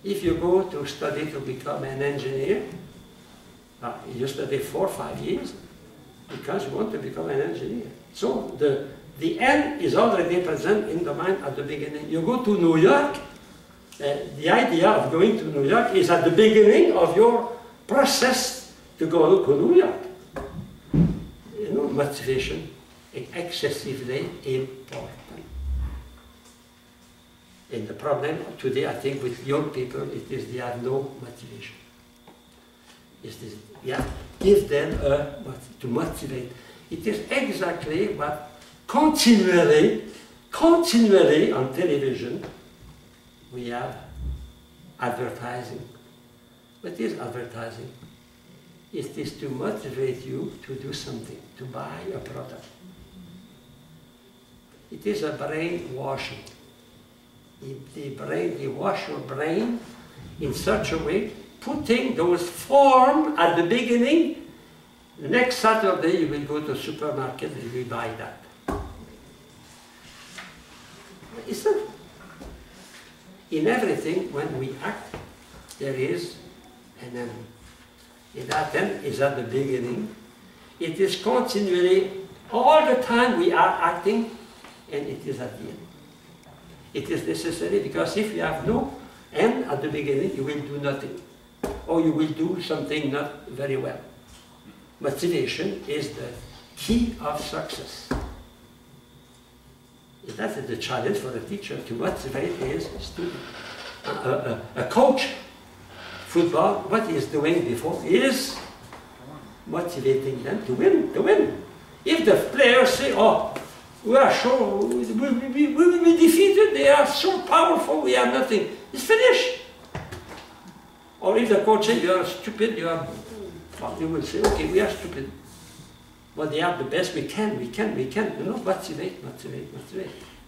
If you go to study to become an engineer, you study 4 or 5 years because you want to become an engineer. So the end is already present in the mind at the beginning. You go to New York, the idea of going to New York is at the beginning of your process to go to New York. You know, motivation is excessively important. And the problem today, I think, with young people, it is they have no motivation. Give them to motivate. It is exactly what continually on television, we have advertising. What is advertising? It is to motivate you to do something, to buy a product. It is a brainwashing. They wash your brain in such a way, putting those forms at the beginning Next Saturday you will go to the supermarket and you will buy that. Isn't it? In everything, when we act, there is an end. And that end is at the beginning. It is continually, all the time we are acting, and it is at the end. It is necessary because if you have no end at the beginning, you will do nothing. Or you will do something not very well. Motivation is the key of success. That is the challenge for a teacher, to motivate his student. A coach, football, what he is doing before is motivating them to win, to win. If the players say, oh, we are sure, we will be defeated, they are so powerful, we have nothing, it's finished. Or if the coach says, you are stupid, you will say, okay, we are stupid. But they are the best, we can, you know, motivate.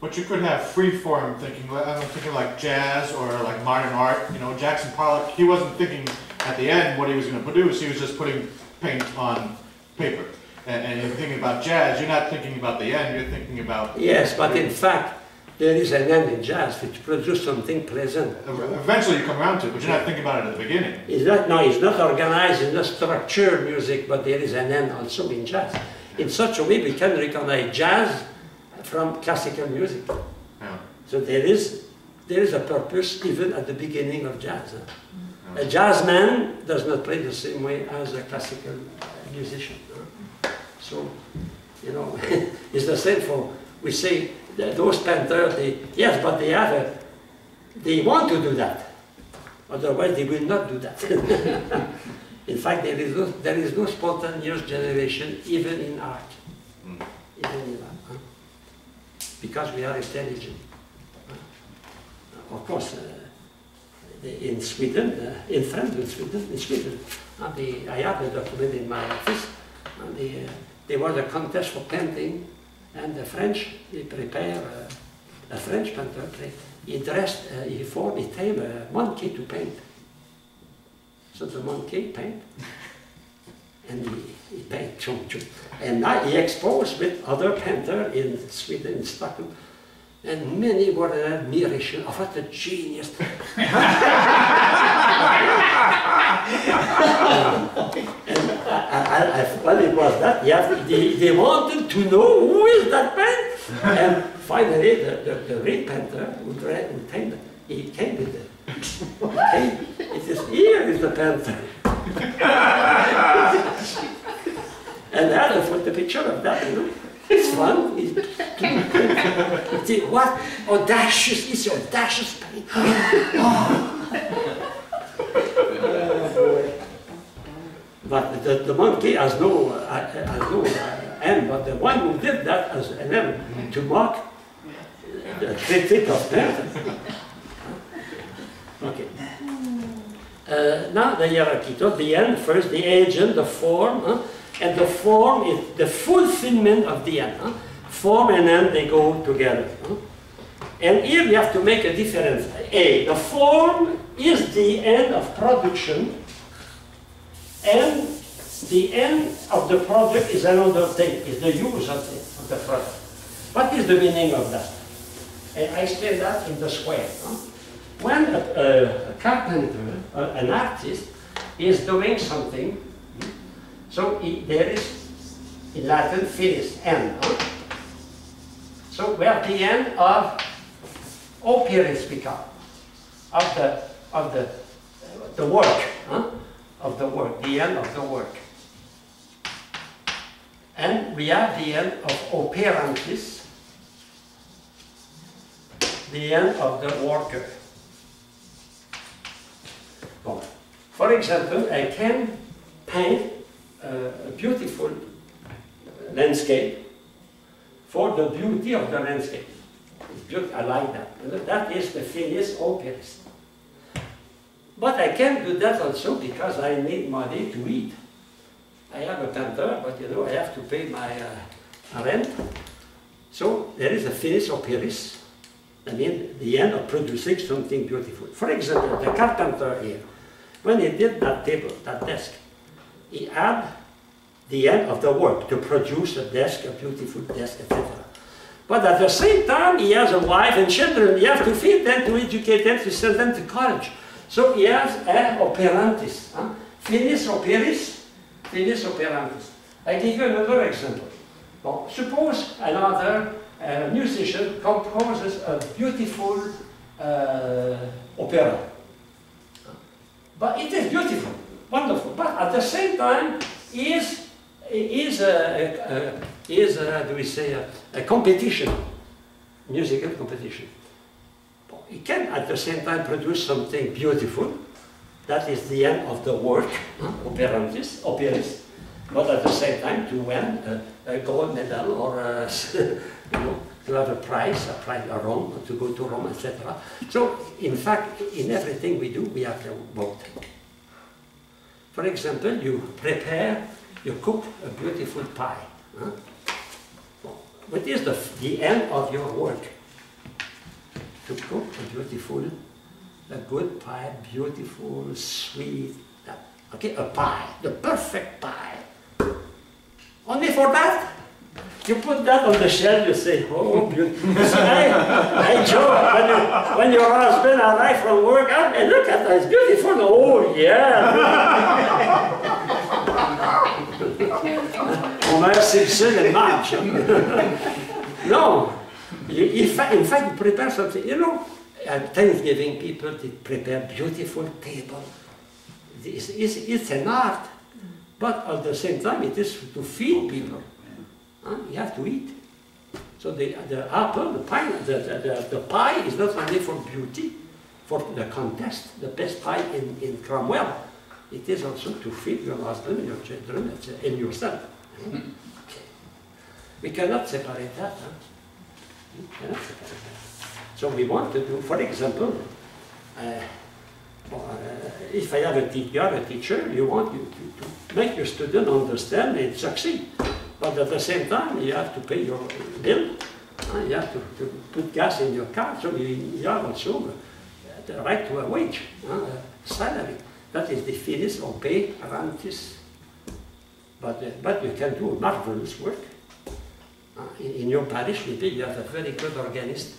But you could have free-form thinking, I'm thinking like jazz or like modern art, you know, Jackson Pollock, he wasn't thinking at the end what he was going to produce, he was just putting paint on paper. And you're thinking about jazz, you're not thinking about the end, you're thinking about... Yes, but in fact, there is an end in jazz which produces something pleasant. Eventually you come around to it, but you're not thinking about it at the beginning. It's not organized, it's not structured music, but there is an end also in jazz. In such a way we can recognize jazz from classical music. Yeah. So there is a purpose even at the beginning of jazz. A jazz man does not play the same way as a classical musician. So, you know, it's the same for, we say, those painters, yes, but they want to do that. Otherwise, they will not do that. In fact, there is no spontaneous generation, even in art. Even in art. Because we are intelligent. Of course, in Sweden, in France, in Sweden, I have a document in my office, and there was a contest for painting. And the French, they prepare a French painter. He tamed a monkey to paint. So the monkey paint, and he paint chum chum. And now he exposed with other painter in Sweden, in Stockholm, and many were in admiration of what a genius. Well, it was that, they wanted to know who is that man. And finally, the real painter who tamed it, he came with it. It is, here is the painter. And I had to put the picture of that, you know. It's fun. What audacious, it's audacious paint. But the monkey has no end, but the one who did that has an end to mock the critic of painting. Okay. Now the hierarchy, the end first, the agent, the form, and the form is the fulfillment of the end. Form and end, they go together. And here we have to make a difference. The form is the end of production, and the end of the product is another thing, is the use of the product. What is the meaning of that? And I explain that in the square. When a carpenter, an artist, is doing something, so there is, in Latin, finis, end. So we have the end of operis become, of the work, of the work, the end of the work. And we have the end of operantis, the end of the worker. Well, for example, I can paint a beautiful landscape for the beauty of the landscape. I like that. That is the finis operis. But I can do that also because I need money to eat. I have a painter, but you know, I have to pay my rent. So there is a finis operis. I mean, the end of producing something beautiful. For example, the carpenter here, when he did that table, that desk, he had the end of the work, to produce a desk, a beautiful desk, etc. But at the same time, he has a wife and children. You have to feed them, to educate them, to send them to college. So he has an operantis. Finis operis, finis operantis. I give you another example. Well, suppose another musician composes a beautiful opera. But it is beautiful, wonderful. But at the same time, is how do we say, a competition, musical competition. He can at the same time produce something beautiful. That is the end of the work, operantis, operis. But at the same time to win a gold medal or you know, to have a prize a Rome, to go to Rome, etc. So in fact, in everything we do, we have both. For example, you cook a beautiful pie. Huh? What is the end of your work? To cook a good pie, beautiful, sweet, okay, a pie, the perfect pie. Only for that? You put that on the shelf, you say, oh, beautiful. I joke, when your husband arrives from work, and look at that, it's beautiful. Oh, yeah. Homer Simpson and Marge. No. In fact, you prepare something. You know, at Thanksgiving, people prepare beautiful table. It's an art. But at the same time, it is to feed people. You have to eat. So the apple, the pie is not only for beauty, for the contest, the best pie in Cromwell. It is also to feed your husband, your children, and yourself. Okay. We cannot separate that. We cannot separate that. So we want to do, for example, if I have a teacher, you want to make your student understand and succeed. But at the same time, you have to pay your bill. You have to put gas in your car. So you have also the right to a wage, salary. That is the finis or pay rantis. But you can do marvelous work. In your parish, maybe you have a very good organist.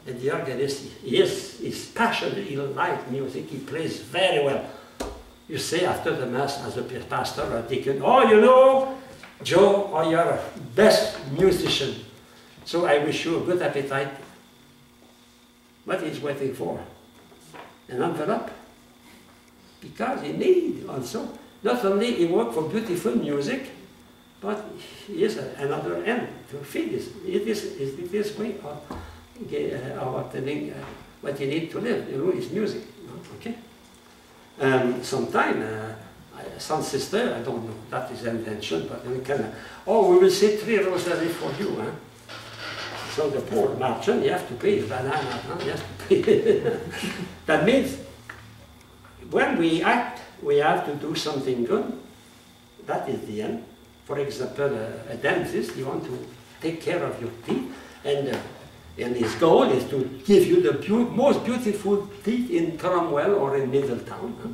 And the organist is passionate, he likes music, he plays very well. You say after the Mass as a pastor or a deacon, oh, you know, Joe, oh, you're the best musician. So I wish you a good appetite. What he's waiting for? An envelope? Because he needs also, not only he works for beautiful music, but he is another end to feed this. It is this way of telling what you need to live, you know, is music. Okay? Sometime, some sister, I don't know, that is an invention, but we can, oh, we will say 3 rosary for you. Huh? So the poor merchant, you have to pay banana, huh? You have to pay. That means when we act, we have to do something good. That is the end. For example, a dentist, you want to take care of your teeth, and his goal is to give you the most beautiful teeth in Cromwell or in Middletown. Huh?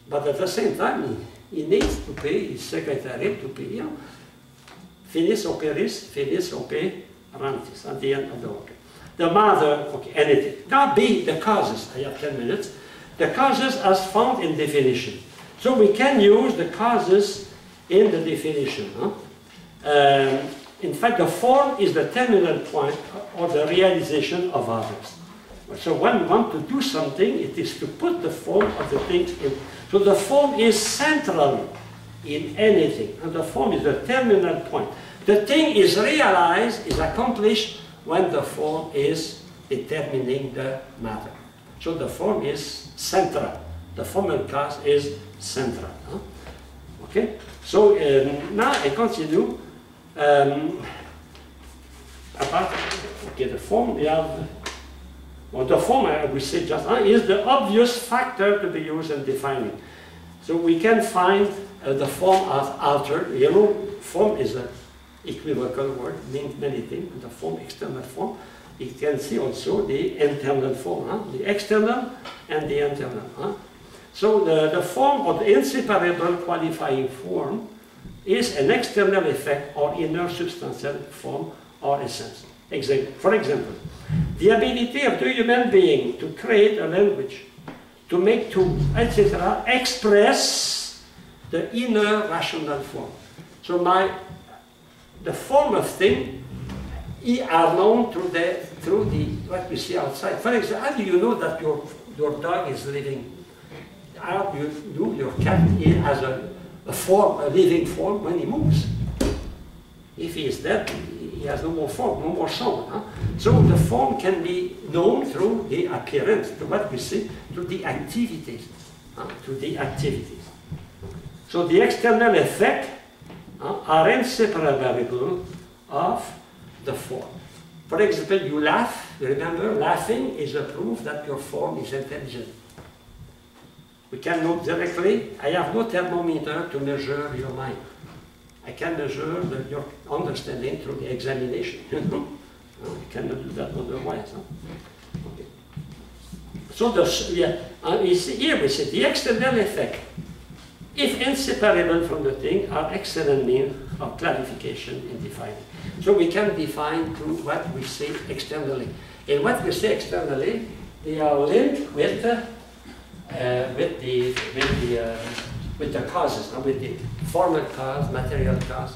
But at the same time, he needs to pay his secretary to pay, you know, finis operis, finis operantis, at the end of the work. The mother, okay, anything. Now B, the causes. I have 10 minutes. The causes as found in definition. So we can use the causes in the definition. Huh? In fact, the form is the terminal point or the realization of others. So when we want to do something, it is to put the form of the things in. So the form is central in anything, and the form is the terminal point. The thing is realized, is accomplished, when the form is determining the matter. So the form is central. The formal cause is central. Huh? Okay? So now I continue. About the form, we have, well, the form I will say just is the obvious factor to be used in defining. So we can find the form as altered. You know, form is an equivocal word, means many things. The form, external form. You can see also the internal form, huh? The external and the internal. Huh? So the form of the inseparable qualifying form is an external effect or inner substantial form or essence. For example, the ability of the human being to create a language, to make tools, etc., express the inner rational form. So the form of thing are known through what we see outside. For example, how do you know that your dog is living? How do you know your cat has a form, a living form when he moves? If he is dead, he has no more form, no more sound. Huh? So the form can be known through the appearance, to what we see, through the activities. So the external effects are inseparable of the form. For example, you laugh. Remember, laughing is a proof that your form is intelligent. We can know directly. I have no thermometer to measure your mind. I can measure your understanding through the examination. You cannot do that otherwise. Huh? Okay. So here we see the external effect, if inseparable from the thing, are excellent means of clarification in defining. So we can define through what we say externally. And what we say externally, they are linked with the causes, with the formal cause, material cause.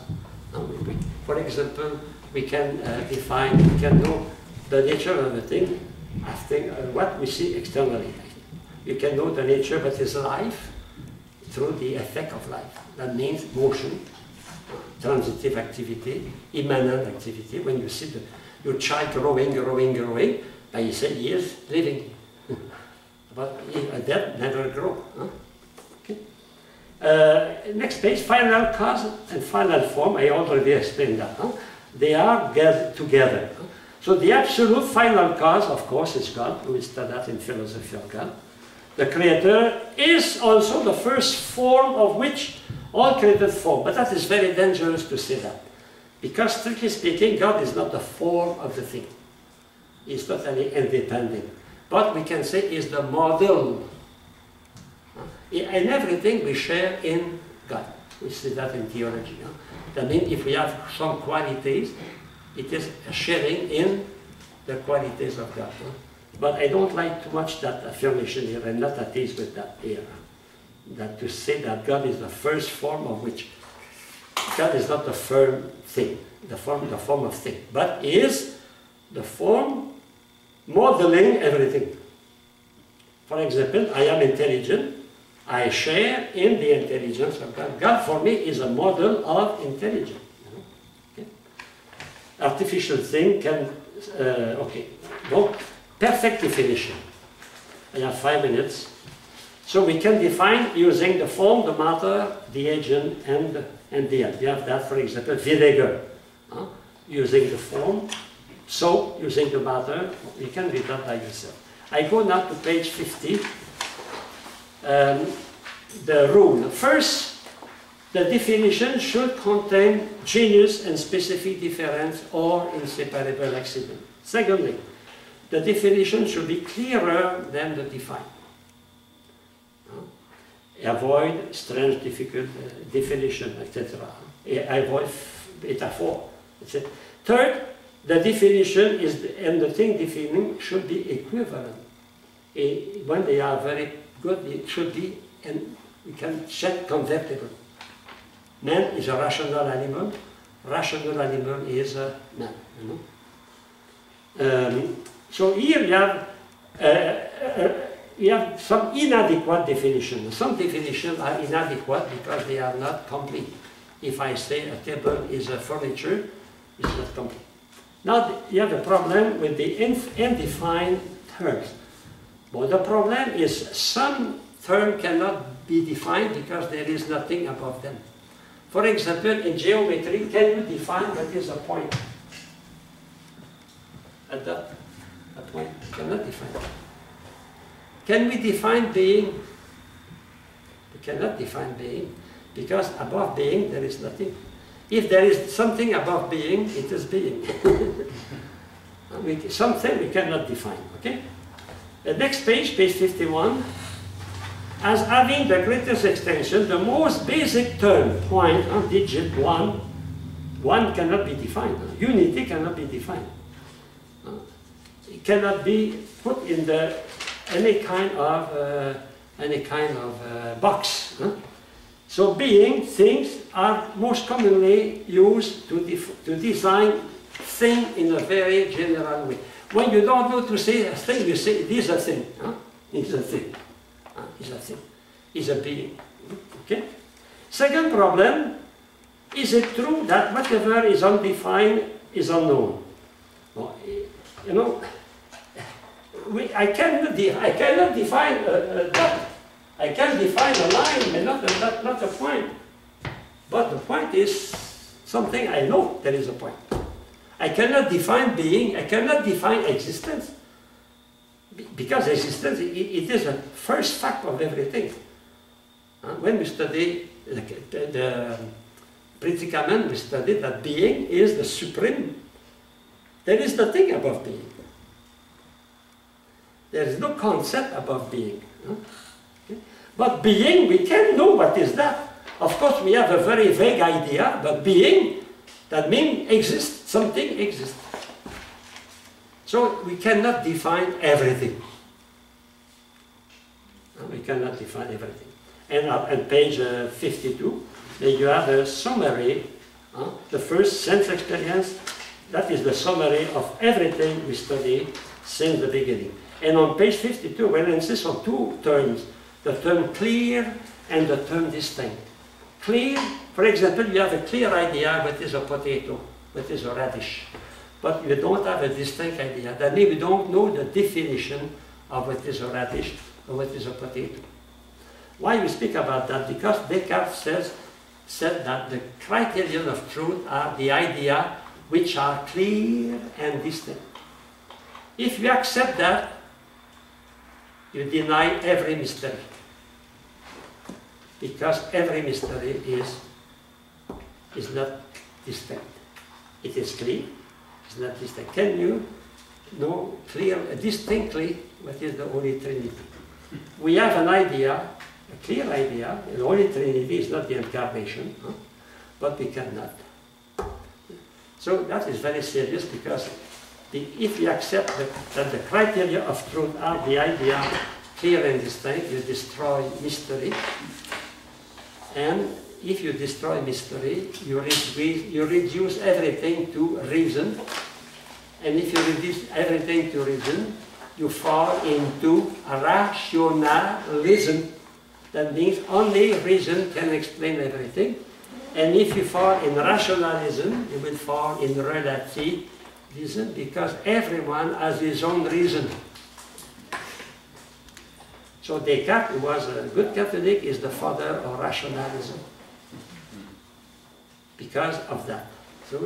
For example, we can we can know the nature of the thing, what we see externally. You can know the nature of his life through the effect of life. That means motion, transitive activity, immanent activity. When you see your child growing, you say he is living. But that never grow. Huh? Okay. Next page, final cause and final form. I already explained that. Huh? They are gathered together. Huh? So the absolute final cause, of course, is God. We study that in philosophy of God. The Creator is also the first form of which all created form. But that is very dangerous to say that. Because strictly speaking, God is not the form of the thing. He's totally independent. But we can say is the model. In everything we share in God. We see that in theology. Huh? That means if we have some qualities, it is a sharing in the qualities of God. Huh? But I don't like too much that affirmation here. I'm not at ease with that here. That to say that God is the first form of which God is not the firm thing, the form of thing, but is the form modeling everything. For example, I am intelligent. I share in the intelligence of God. God for me is a model of intelligence. Okay. Artificial thing can, okay. No, perfect definition. I have 5 minutes. So we can define using the form, the matter, the agent, and the end. You have that, for example, vinegar. Using the form. So, using the matter, you can read that by yourself. I go now to page 50. The rule. First, the definition should contain genus and specific difference or inseparable accident. Secondly, the definition should be clearer than the define. Avoid strange, difficult definition, etc. Avoid metaphor, etc. Third, the definition and the thing defining should be equivalent. When they are very good, it should be, and we can check convertible. Man is a rational animal. Rational animal is a man. You know? So here you have some inadequate definitions. Some definitions are inadequate because they are not complete. If I say a table is a furniture, it's not complete. Now you have a problem with the undefined terms. But the problem is some term cannot be defined because there is nothing above them. For example, in geometry, can you define what is a point? At that point, you cannot define it. Can we define being? We cannot define being because above being there is nothing. If there is something above being, it is being. Something we cannot define, okay? The next page, page 51. as having the greatest extension, the most basic term, point, digit, one cannot be defined. Unity cannot be defined. It cannot be put in any kind of box. So being, things are most commonly used to design thing in a very general way. When you don't know to say a thing, you say, this is a thing. It's a thing. It's a thing. It's a being. Okay? Second problem, is it true that whatever is undefined is unknown? Well, you know, I cannot define a dot. I can define a line, but not a point. But the point is something I know there is a point. I cannot define being, I cannot define existence. Because existence, it is the first fact of everything. When we study the predicament, we study that being is the supreme. There is nothing above being. There is no concept above being. Okay? But being, we can know what is that. Of course, we have a very vague idea, but being, that means exist, something exists. So we cannot define everything. We cannot define everything. And on page 52, you have a summary, the first sense experience, that is the summary of everything we study since the beginning. And on page 52, we'll insist on two terms, the term clear and the term distinct. Clear, for example, you have a clear idea what is a potato, what is a radish, but you don't have a distinct idea. That means we don't know the definition of what is a radish or what is a potato. Why we speak about that? Because Descartes said that the criterion of truth are the idea which are clear and distinct. If you accept that, you deny every mystery. Because every mystery is not distinct. It is clear, it's not distinct. Can you know distinctly what is the Holy Trinity? We have an idea, a clear idea, the Holy Trinity is not the incarnation, but we cannot. So that is very serious because if you accept that the criteria of truth are the idea clear and distinct, you destroy mystery. And if you destroy mystery, you reduce everything to reason. And if you reduce everything to reason, you fall into rationalism. That means only reason can explain everything. And if you fall in rationalism, you will fall in relativism because everyone has his own reason. So Descartes, who was a good Catholic, is the father of rationalism because of that. So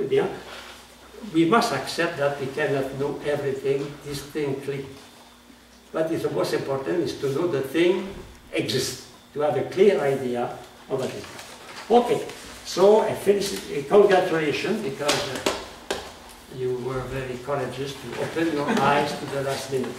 we must accept that we cannot know everything distinctly. But the most important is to know the thing exists, to have a clear idea of it. Okay, so congratulations because you were very courageous to open your eyes to the last minute.